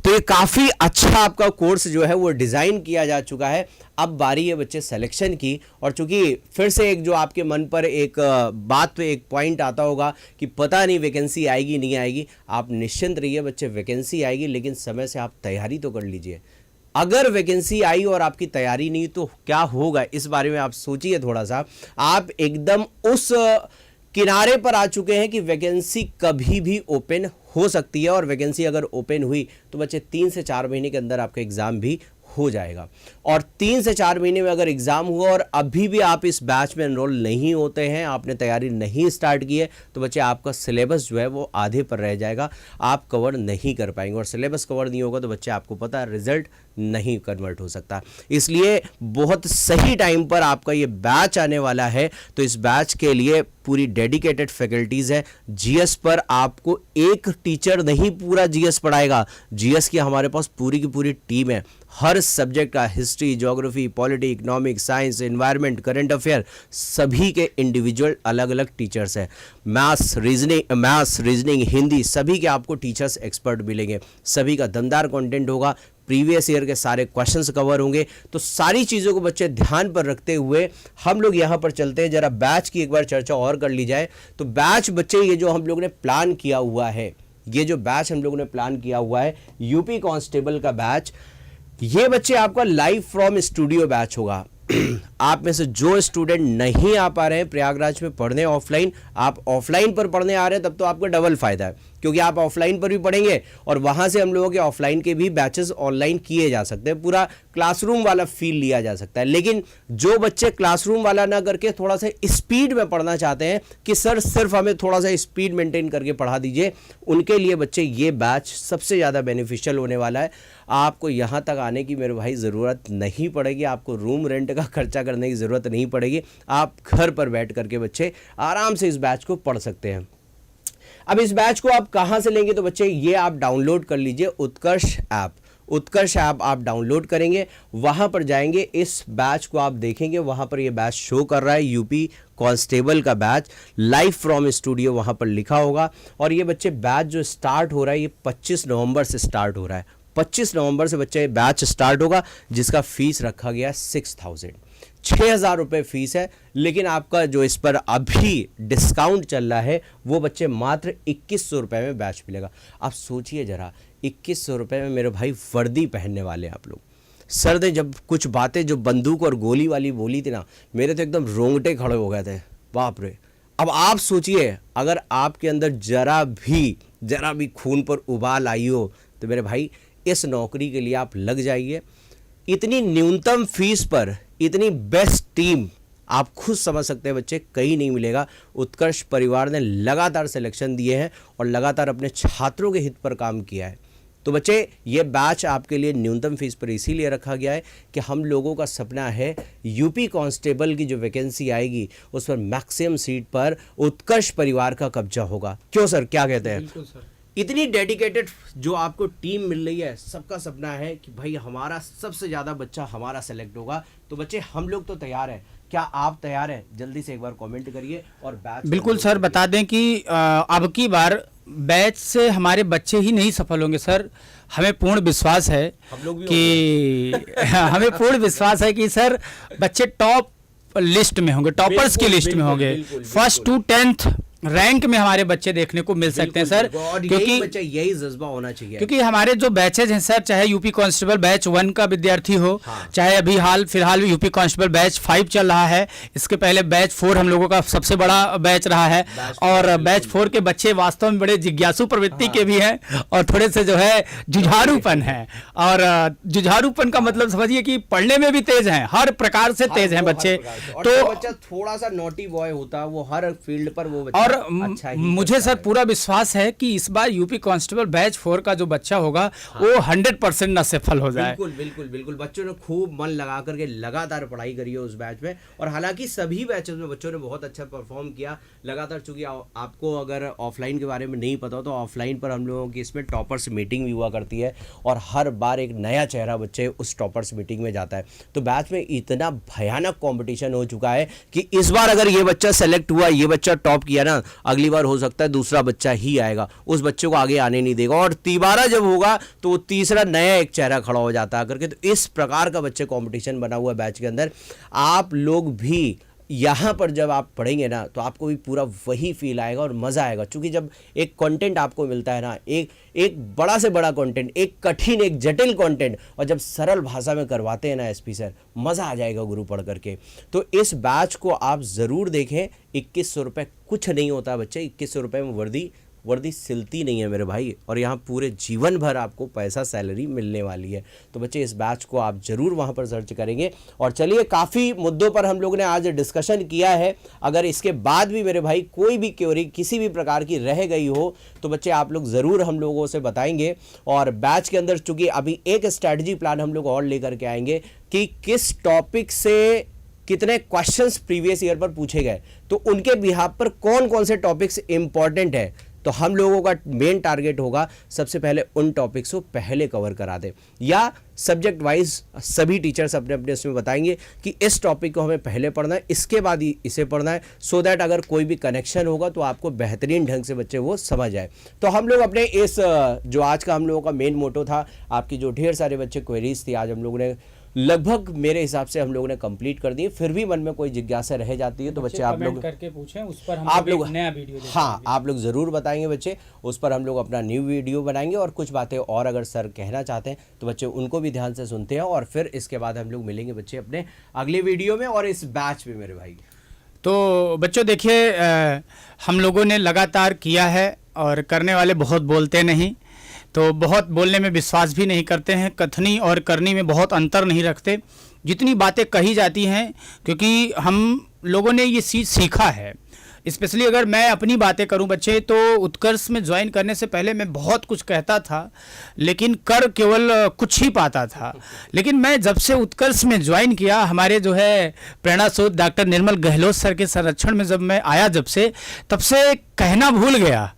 तो ये काफ़ी अच्छा आपका कोर्स जो है वो डिज़ाइन किया जा चुका है। अब बारी है बच्चे सिलेक्शन की। और चूंकि फिर से एक जो आपके मन पर एक बात पे एक पॉइंट आता होगा कि पता नहीं वैकेंसी आएगी नहीं आएगी, आप निश्चिंत रहिए बच्चे, वैकेंसी आएगी, लेकिन समय से आप तैयारी तो कर लीजिए। अगर वैकेंसी आई और आपकी तैयारी नहीं तो क्या होगा, इस बारे में आप सोचिए थोड़ा सा। आप एकदम उस किनारे पर आ चुके हैं कि वैकेंसी कभी भी ओपन हो सकती है और वैकेंसी अगर ओपन हुई तो बच्चे 3 से 4 महीने के अंदर आपका एग्ज़ाम भी हो जाएगा। और 3 से 4 महीने में अगर एग्ज़ाम हुआ और अभी भी आप इस बैच में एनरोल नहीं होते हैं, आपने तैयारी नहीं स्टार्ट की है, तो बच्चे आपका सिलेबस जो है वो आधे पर रह जाएगा, आप कवर नहीं कर पाएंगे। और सिलेबस कवर नहीं होगा तो बच्चे आपको पता है रिजल्ट नहीं कन्वर्ट हो सकता। इसलिए बहुत सही टाइम पर आपका ये बैच आने वाला है। तो इस बैच के लिए पूरी डेडिकेटेड फैकल्टीज़ है। जीएस पर आपको एक टीचर नहीं पूरा जीएस पढ़ाएगा, जीएस की हमारे पास पूरी की पूरी टीम है। हर सब्जेक्ट का history, geography, polity, economics, science, environment, current affair, सभी के इंडिविजुअल अलग अलग टीचर्स हैं। मैथ्स, रीजनिंग, हिंदी, सभी के आपको टीचर्स एक्सपर्ट मिलेंगे। सभी का दमदार कंटेंट होगा, प्रीवियस ईयर के सारे क्वेश्चंस कवर होंगे। तो सारी चीज़ों को बच्चे ध्यान पर रखते हुए हम लोग यहाँ पर चलते हैं। जरा बैच की एक बार चर्चा और कर ली जाए। तो बैच बच्चे ये जो हम लोगों ने प्लान किया हुआ है, ये जो बैच हम लोगों ने प्लान किया हुआ है यूपी कांस्टेबल का बैच, ये बच्चे आपका लाइव फ्रॉम स्टूडियो बैच होगा। आप में से जो स्टूडेंट नहीं आ पा रहे हैं प्रयागराज में पढ़ने ऑफलाइन, आप ऑफलाइन पर पढ़ने आ रहे हैं, तब तो आपको डबल फायदा है, क्योंकि आप ऑफलाइन पर भी पढ़ेंगे और वहाँ से हम लोगों के ऑफलाइन के भी बैचेस ऑनलाइन किए जा सकते हैं। पूरा क्लासरूम वाला फील लिया जा सकता है। लेकिन जो बच्चे क्लासरूम वाला ना करके थोड़ा सा स्पीड में पढ़ना चाहते हैं कि सर सिर्फ हमें थोड़ा सा स्पीड मेंटेन करके पढ़ा दीजिए, उनके लिए बच्चे ये बैच सबसे ज़्यादा बेनिफिशियल होने वाला है। आपको यहाँ तक आने की मेरे भाई ज़रूरत नहीं पड़ेगी, आपको रूम रेंट का खर्चा करने की ज़रूरत नहीं पड़ेगी। आप घर पर बैठ करके बच्चे आराम से इस बैच को पढ़ सकते हैं। अब इस बैच को आप कहां से लेंगे, तो बच्चे ये आप डाउनलोड कर लीजिए उत्कर्ष ऐप आप डाउनलोड करेंगे, वहां पर जाएंगे, इस बैच को आप देखेंगे, वहां पर ये बैच शो कर रहा है यूपी कांस्टेबल का बैच लाइव फ्रॉम स्टूडियो, वहां पर लिखा होगा। और ये बच्चे बैच जो स्टार्ट हो रहा है ये 25 नवंबर से स्टार्ट हो रहा है। 25 नवंबर से बच्चे बैच स्टार्ट होगा, जिसका फीस रखा गया 6000। 6,000 रुपये फीस है, लेकिन आपका जो इस पर अभी डिस्काउंट चल रहा है वो बच्चे मात्र 2100 रुपये में बैच मिलेगा। आप सोचिए ज़रा, 2100 रुपये में मेरे भाई वर्दी पहनने वाले हैं आप लोग। सर ने जब कुछ बातें जो बंदूक और गोली वाली बोली थी ना, मेरे तो एकदम रोंगटे खड़े हो गए थे, बाप रे। अब आप सोचिए, अगर आपके अंदर जरा भी खून पर उबाल आई हो तो मेरे भाई इस नौकरी के लिए आप लग जाइए। इतनी न्यूनतम फीस पर इतनी बेस्ट टीम आप खुद समझ सकते हैं बच्चे, कहीं नहीं मिलेगा। उत्कर्ष परिवार ने लगातार सिलेक्शन दिए हैं और लगातार अपने छात्रों के हित पर काम किया है। तो बच्चे, ये बैच आपके लिए न्यूनतम फीस पर इसीलिए रखा गया है कि हम लोगों का सपना है यूपी कांस्टेबल की जो वैकेंसी आएगी उस पर मैक्सिमम सीट पर उत्कर्ष परिवार का कब्जा होगा। क्यों सर, क्या कहते हैं? बिल्कुल सर। इतनी डेडिकेटेड जो आपको टीम मिल रही है, सबका सपना है कि भाई हमारा सबसे ज़्यादा बच्चा हमारा सेलेक्ट होगा। तो बच्चे, हम लोग तो तैयार हैं, क्या आप तैयार हैं? जल्दी से एक बार कमेंट करिए और बैच। बिल्कुल सर, बता दें कि अब की बार बैच से हमारे बच्चे ही नहीं सफल होंगे सर। हमें पूर्ण विश्वास है हम लोग भी कि हमें पूर्ण विश्वास है कि सर बच्चे टॉप लिस्ट में होंगे, टॉपर्स की लिस्ट में होंगे। फर्स्ट टू 10th रैंक में हमारे बच्चे देखने को मिल सकते हैं सर, क्योंकि यही जज्बा होना चाहिए। क्योंकि हमारे जो बैचेज हैं सर, चाहे यूपी कांस्टेबल बैच 1 का विद्यार्थी हो, चाहे अभी फिलहाल यूपी कांस्टेबल बैच 5 चल रहा है, इसके पहले बैच 4 हम लोगों का सबसे बड़ा बैच रहा है। और बैच 4 के बच्चे वास्तव में बड़े जिज्ञासु प्रवृत्ति के भी हैं और थोड़े से जो है जुझारूपन है। और जुझारूपन का मतलब समझिए कि पढ़ने में भी तेज हैं, हर प्रकार से तेज हैं बच्चे। तो बच्चा थोड़ा सा नोटी बॉय होता है, वो हर फील्ड पर वो बच्चा और अच्छा मुझे सर पूरा विश्वास है कि इस बार यूपी कांस्टेबल बैच 4 का जो बच्चा होगा वो 100% न सफल हो जाए। बिल्कुल बिल्कुल बिल्कुल। बच्चों ने खूब मन लगा करके लगातार पढ़ाई करी है उस बैच में, और हालांकि सभी बैचेस में बच्चों ने बहुत अच्छा परफॉर्म किया लगातार। चूंकि आपको अगर ऑफलाइन के बारे में नहीं पता हो तो ऑफलाइन पर हम लोगों की इसमें टॉपर्स मीटिंग भी हुआ करती है और हर बार एक नया चेहरा बच्चे उस टॉपर्स मीटिंग में जाता है। तो बैच में इतना भयानक कॉम्पिटिशन हो चुका है कि इस बार अगर ये बच्चा सेलेक्ट हुआ, ये बच्चा टॉप किया ना, अगली बार हो सकता है दूसरा बच्चा ही आएगा, उस बच्चे को आगे आने नहीं देगा। और तीबारा जब होगा तो तीसरा नया एक चेहरा खड़ा हो जाता है करके। तो इस प्रकार का बच्चे कंपटीशन बना हुआ है बैच के अंदर। आप लोग भी यहाँ पर जब आप पढ़ेंगे ना तो आपको भी पूरा वही फील आएगा और मज़ा आएगा। क्योंकि जब एक कंटेंट आपको मिलता है ना, एक बड़ा से बड़ा कंटेंट, एक कठिन एक जटिल कंटेंट, और जब सरल भाषा में करवाते हैं ना एसपी सर, मज़ा आ जाएगा गुरु पढ़ करके। तो इस बैच को आप ज़रूर देखें। 2100 रुपये कुछ नहीं होता बच्चे, 2100 रुपये में वर्दी सिलती नहीं है मेरे भाई, और यहाँ पूरे जीवन भर आपको पैसा सैलरी मिलने वाली है। तो बच्चे, इस बैच को आप ज़रूर वहाँ पर सर्च करेंगे। और चलिए, काफ़ी मुद्दों पर हम लोगों ने आज डिस्कशन किया है। अगर इसके बाद भी मेरे भाई कोई भी क्वेरी किसी भी प्रकार की रह गई हो तो बच्चे आप लोग ज़रूर हम लोगों से बताएंगे। और बैच के अंदर चूँकि अभी एक स्ट्रैटेजी प्लान हम लोग और लेकर के आएंगे कि किस टॉपिक से कितने क्वेश्चंस प्रीवियस ईयर पर पूछे गए, तो उनके बिहाफ पर कौन कौन से टॉपिक्स इंपॉर्टेंट है। तो हम लोगों का मेन टारगेट होगा सबसे पहले उन टॉपिक्स को पहले कवर करा दे, या सब्जेक्ट वाइज सभी टीचर्स अपने अपने उसमें बताएंगे कि इस टॉपिक को हमें पहले पढ़ना है, इसके बाद ही इसे पढ़ना है, सो दैट अगर कोई भी कनेक्शन होगा तो आपको बेहतरीन ढंग से बच्चे वो समझ आए। तो हम लोग अपने इस जो आज का हम लोगों का मेन मोटो था, आपकी जो ढेर सारे बच्चे क्वेरीज थी, आज हम लोगों ने लगभग मेरे हिसाब से हम लोगों ने कंप्लीट कर दिए। फिर भी मन में कोई जिज्ञासा रह जाती है तो बच्चे आप लोग करके पूछें, उस पर हम आप लोग नया वीडियो हाँ आप लोग ज़रूर बताएंगे बच्चे, उस पर हम लोग अपना न्यू वीडियो बनाएंगे। और कुछ बातें और अगर सर कहना चाहते हैं तो बच्चे उनको भी ध्यान से सुनते हैं, और फिर इसके बाद हम लोग मिलेंगे बच्चे अपने अगले वीडियो में और इस बैच में मेरे भाई। तो बच्चों देखिए, हम लोगों ने लगातार किया है और करने वाले बहुत बोलते नहीं, तो बहुत बोलने में विश्वास भी नहीं करते हैं, कथनी और करनी में बहुत अंतर नहीं रखते। जितनी बातें कही जाती हैं, क्योंकि हम लोगों ने ये चीज़ सीखा है। स्पेशली अगर मैं अपनी बातें करूं बच्चे, तो उत्कर्ष में ज्वाइन करने से पहले मैं बहुत कुछ कहता था, लेकिन कर केवल कुछ ही पाता था। लेकिन मैं जब से उत्कर्ष में ज्वाइन किया, हमारे जो है प्रेरणा स्रोत डॉक्टर निर्मल गहलोत सर के संरक्षण में जब मैं आया, जब से तब से कहना भूल गया।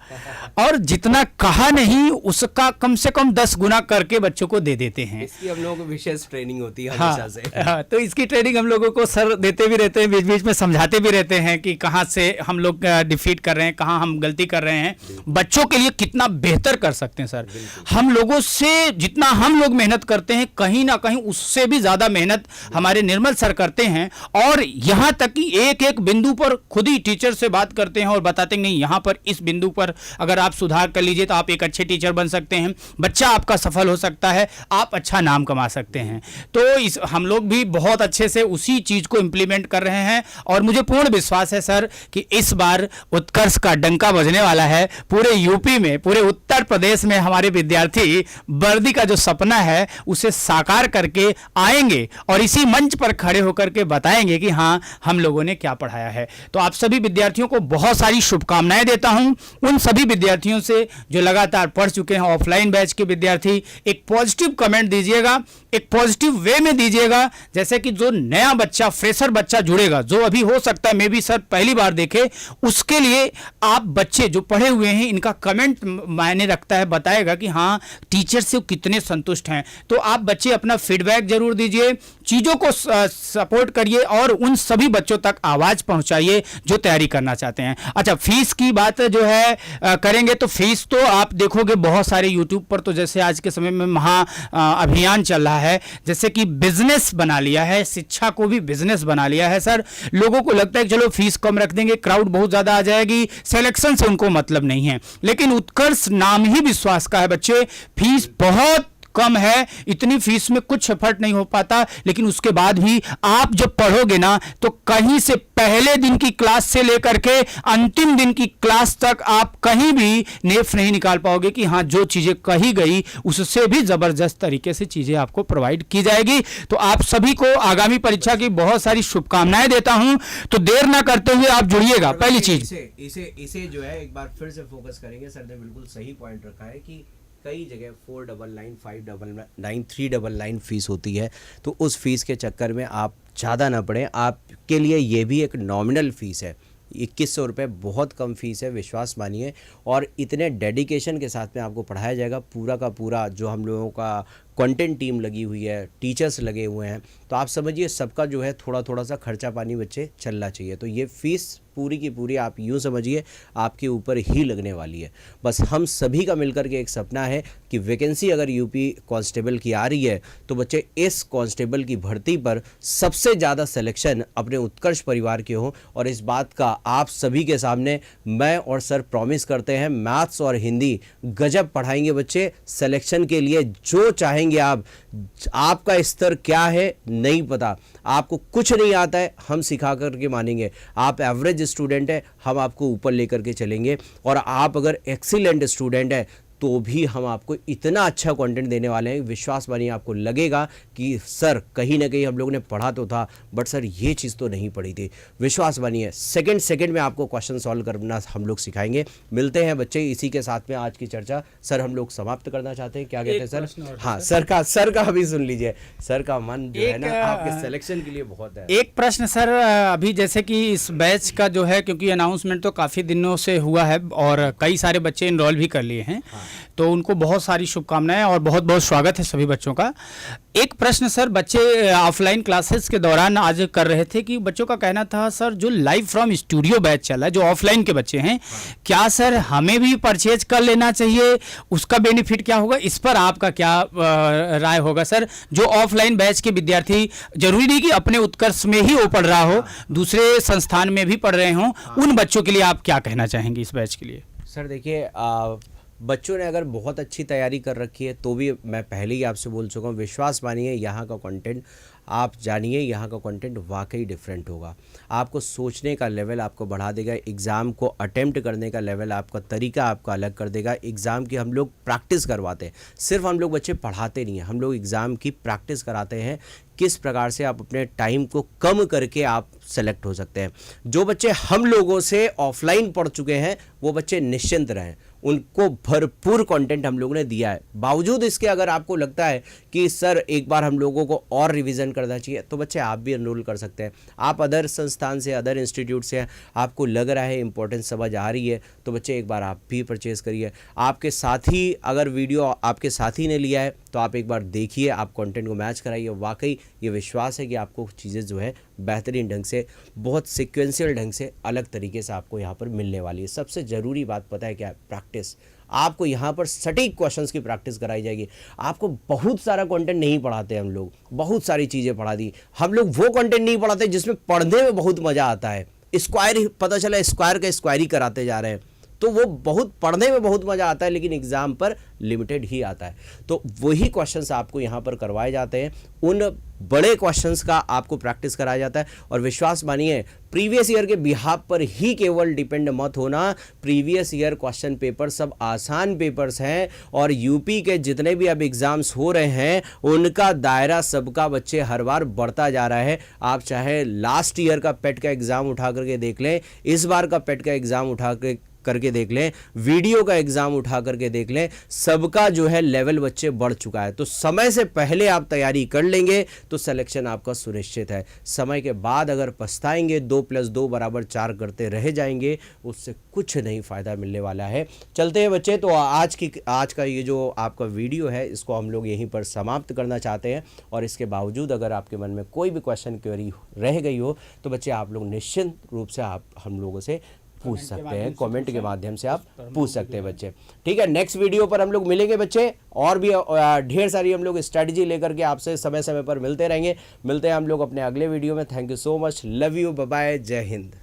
और जितना कहा नहीं उसका कम से कम 10 गुना करके बच्चों को दे देते हैं। इसकी हम लोगों को विशेष ट्रेनिंग होती है हाँ, हमेशा से। हाँ, तो इसकी ट्रेनिंग हम लोगों को सर देते भी रहते हैं, बीच बीच में समझाते भी रहते हैं कि कहाँ से हम लोग डिफीट कर रहे हैं, कहाँ हम गलती कर रहे हैं, बच्चों के लिए कितना बेहतर कर सकते हैं सर। हम लोगों से जितना हम लोग मेहनत करते हैं कहीं ना कहीं उससे भी ज़्यादा मेहनत हमारे निर्मल सर करते हैं। और यहाँ तक कि एक एक बिंदु पर खुद ही टीचर से बात करते हैं और बताते हैं नहीं यहाँ पर इस बिंदु पर अगर आप सुधार कर लीजिए तो आप एक अच्छे टीचर बन सकते हैं, बच्चा आपका सफल हो सकता है, आप अच्छा नाम कमा सकते हैं। तो इस हम लोग भी बहुत अच्छे से उसी चीज़ को इम्प्लीमेंट कर रहे हैं और मुझे पूर्ण विश्वास है सर कि इस बार उत्कर्ष का डंका बजने वाला है। पूरे यूपी में, पूरे उत्तर प्रदेश में हमारे विद्यार्थी वर्दी का जो सपना है उसे साकार करके आएंगे और इसी मंच पर खड़े होकर के बताएंगे कि हाँ हम लोगों ने क्या पढ़ाया है। तो आप सभी विद्यार्थियों को बहुत सारी शुभकामनाएं देता हूं। उन सभी विद्यार्थियों से जो लगातार पढ़ चुके हैं ऑफलाइन बैच के विद्यार्थी, एक पॉजिटिव कमेंट दीजिएगा, एक पॉजिटिव वे में दीजिएगा। जैसे कि जो नया बच्चा, फ्रेशर बच्चा जुड़ेगा, जो अभी हो सकता है मे बी सर पहली बार देखे, उसके लिए आप बच्चे जो पढ़े हुए हैं इनका कमेंट मायने रखता है, बताएगा कि हाँ टीचर से कितने संतुष्ट हैं। तो आप बच्चे अपना फीडबैक जरूर दीजिए, चीज़ों को सपोर्ट करिए और उन सभी बच्चों तक आवाज़ पहुंचाइए जो तैयारी करना चाहते हैं। अच्छा, फीस की बात जो है करेंगे तो फीस तो आप देखोगे बहुत सारे यूट्यूब पर, तो जैसे आज के समय में महा अभियान चल रहा है, जैसे कि बिजनेस बना लिया है, शिक्षा को भी बिजनेस बना लिया है सर। लोगों को लगता है कि चलो फीस कम रख देंगे, क्राउड बहुत ज़्यादा आ जाएगी, सिलेक्शन से उनको मतलब नहीं है। लेकिन उत्कर्ष नाम ही विश्वास का है बच्चे, फीस बहुत कम है, इतनी फीस में कुछ एफर्ट नहीं हो पाता, लेकिन उसके बाद भी आप जब पढ़ोगे ना तो कहीं से पहले दिन की क्लास से लेकर के अंतिम दिन की क्लास तक आप कहीं भी नेफ नहीं निकाल पाओगे कि हाँ जो चीजें कही गई उससे भी जबरदस्त तरीके से चीजें आपको प्रोवाइड की जाएगी। तो आप सभी को आगामी परीक्षा की बहुत सारी शुभकामनाएं देता हूं। तो देर ना करते हुए आप जुड़िएगा। पहली चीज इसे जो है एक बार फिर से फोकस करेंगे। सर ने बिल्कुल सही पॉइंट रखा है कि कई जगह 499, 599, 399 फीस होती है, तो उस फीस के चक्कर में आप ज़्यादा ना पड़ें। आपके लिए ये भी एक नॉमिनल फीस है, 2100 रुपये बहुत कम फीस है, विश्वास मानिए। और इतने डेडिकेशन के साथ में आपको पढ़ाया जाएगा। पूरा का पूरा जो हम लोगों का कंटेंट टीम लगी हुई है, टीचर्स लगे हुए हैं, तो आप समझिए सबका जो है थोड़ा थोड़ा सा खर्चा पानी बच्चे चलना चाहिए। तो ये फ़ीस पूरी की पूरी आप यूँ समझिए आपके ऊपर ही लगने वाली है। बस हम सभी का मिलकर के एक सपना है कि वैकेंसी अगर यूपी कांस्टेबल की आ रही है तो बच्चे इस कांस्टेबल की भर्ती पर सबसे ज़्यादा सिलेक्शन अपने उत्कर्ष परिवार के हों। और इस बात का आप सभी के सामने मैं और सर प्रॉमिस करते हैं, मैथ्स और हिंदी गजब पढ़ाएंगे बच्चे। सिलेक्शन के लिए जो चाहेंगे आप, आपका स्तर क्या है नहीं पता, आपको कुछ नहीं आता है, हम सिखा करके मानेंगे। आप एवरेज स्टूडेंट है, हम आपको ऊपर लेकर के चलेंगे। और आप अगर एक्सीलेंट स्टूडेंट है तो भी हम आपको इतना अच्छा कंटेंट देने वाले हैं, विश्वास मानिए आपको लगेगा कि सर कहीं ना कहीं हम लोगों ने पढ़ा तो था बट सर ये चीज़ तो नहीं पढ़ी थी। विश्वास मानिए सेकंड में आपको क्वेश्चन सॉल्व करना हम लोग सिखाएंगे। मिलते हैं बच्चे इसी के साथ में आज की चर्चा सर हम लोग समाप्त करना चाहते हैं। क्या कहते हैं सर? हाँ, सर का अभी सुन लीजिए। सर का मन जो है ना आपके सिलेक्शन के लिए बहुत है। एक प्रश्न सर, अभी जैसे कि इस बैच का जो है, क्योंकि अनाउंसमेंट तो काफ़ी दिनों से हुआ है और कई सारे बच्चे इनरोल भी कर लिए हैं, तो उनको बहुत सारी शुभकामनाएं और बहुत बहुत स्वागत है सभी बच्चों का। एक प्रश्न सर, बच्चे ऑफलाइन क्लासेस के दौरान आज कर रहे थे कि बच्चों का कहना था सर जो लाइव फ्रॉम स्टूडियो बैच चला है, जो ऑफलाइन के बच्चे हैं, क्या सर हमें भी परचेज कर लेना चाहिए, उसका बेनिफिट क्या होगा? इस पर आपका क्या राय होगा सर? जो ऑफलाइन बैच के विद्यार्थी, जरूरी नहीं कि अपने उत्कर्ष में ही वो पढ़ रहा हो, दूसरे संस्थान में भी पढ़ रहे हों, उन बच्चों के लिए आप क्या कहना चाहेंगे इस बैच के लिए? सर देखिए, बच्चों ने अगर बहुत अच्छी तैयारी कर रखी है तो भी मैं पहले ही आपसे बोल चुका हूँ, विश्वास मानिए यहाँ का कंटेंट आप जानिए, यहाँ का कंटेंट वाकई डिफरेंट होगा। आपको सोचने का लेवल आपको बढ़ा देगा, एग्ज़ाम को अटेम्प्ट करने का लेवल आपका तरीका आपका अलग कर देगा। एग्ज़ाम की हम लोग प्रैक्टिस करवाते हैं, सिर्फ हम लोग बच्चे पढ़ाते नहीं हैं, हम लोग एग्ज़ाम की प्रैक्टिस कराते हैं किस प्रकार से आप अपने टाइम को कम करके आप सेलेक्ट हो सकते हैं। जो बच्चे हम लोगों से ऑफलाइन पढ़ चुके हैं वो बच्चे निश्चिंत रहें, उनको भरपूर कंटेंट हम लोगों ने दिया है। बावजूद इसके अगर आपको लगता है कि सर एक बार हम लोगों को और रिवीजन करना चाहिए, तो बच्चे आप भी एनरोल कर सकते हैं। आप अदर संस्थान से, अदर इंस्टीट्यूट से आपको लग रहा है इंपॉर्टेंस समझ आ रही है, तो बच्चे एक बार आप भी परचेज करिए। आपके साथी अगर वीडियो आपके साथी ने लिया है तो आप एक बार देखिए, आप कंटेंट को मैच कराइए। वाकई ये विश्वास है कि आपको चीज़ें जो है बेहतरीन ढंग से, बहुत सिक्वेंशियल ढंग से, अलग तरीके से आपको यहाँ पर मिलने वाली है। सबसे ज़रूरी बात पता है क्या है? प्रैक्टिस। आपको यहाँ पर सटीक क्वेश्चंस की प्रैक्टिस कराई जाएगी। आपको बहुत सारा कंटेंट नहीं पढ़ाते हम लोग, बहुत सारी चीज़ें पढ़ा दी हम लोग। वो कंटेंट नहीं पढ़ाते जिसमें पढ़ने में बहुत मज़ा आता है। स्क्वायर, पता चला स्क्वायर का स्क्वायर ही कराते जा रहे हैं, तो वो बहुत पढ़ने में बहुत मज़ा आता है लेकिन एग्ज़ाम पर लिमिटेड ही आता है। तो वही क्वेश्चंस आपको यहाँ पर करवाए जाते हैं, उन बड़े क्वेश्चंस का आपको प्रैक्टिस कराया जाता है। और विश्वास मानिए, प्रीवियस ईयर के बिहाफ पर ही केवल डिपेंड मत होना। प्रीवियस ईयर क्वेश्चन पेपर सब आसान पेपर्स हैं और यूपी के जितने भी अब एग्ज़ाम्स हो रहे हैं उनका दायरा सबका बच्चे हर बार बढ़ता जा रहा है। आप चाहे लास्ट ईयर का पेट का एग्ज़ाम उठा करके देख लें, इस बार का पेट का एग्ज़ाम उठा करके देख लें, वीडियो का एग्ज़ाम उठा करके देख लें, सबका जो है लेवल बच्चे बढ़ चुका है। तो समय से पहले आप तैयारी कर लेंगे तो सिलेक्शन आपका सुनिश्चित है। समय के बाद अगर पछताएंगे, 2 + 2 = 4 करते रह जाएंगे, उससे कुछ नहीं फ़ायदा मिलने वाला है। चलते हैं बच्चे, तो आज का ये जो आपका वीडियो है इसको हम लोग यहीं पर समाप्त करना चाहते हैं। और इसके बावजूद अगर आपके मन में कोई भी क्वेश्चन क्वेरी रह गई हो तो बच्चे आप लोग निश्चिंत रूप से आप हम लोगों से पूछ सकते हैं, कमेंट के माध्यम से आप पूछ सकते हैं बच्चे। ठीक है, नेक्स्ट वीडियो पर हम लोग मिलेंगे बच्चे, और भी ढेर सारी हम लोग स्ट्रेटजी लेकर के आपसे समय समय पर मिलते रहेंगे। मिलते हैं हम लोग अपने अगले वीडियो में। Thank you so much, love you, bye bye, जय हिंद।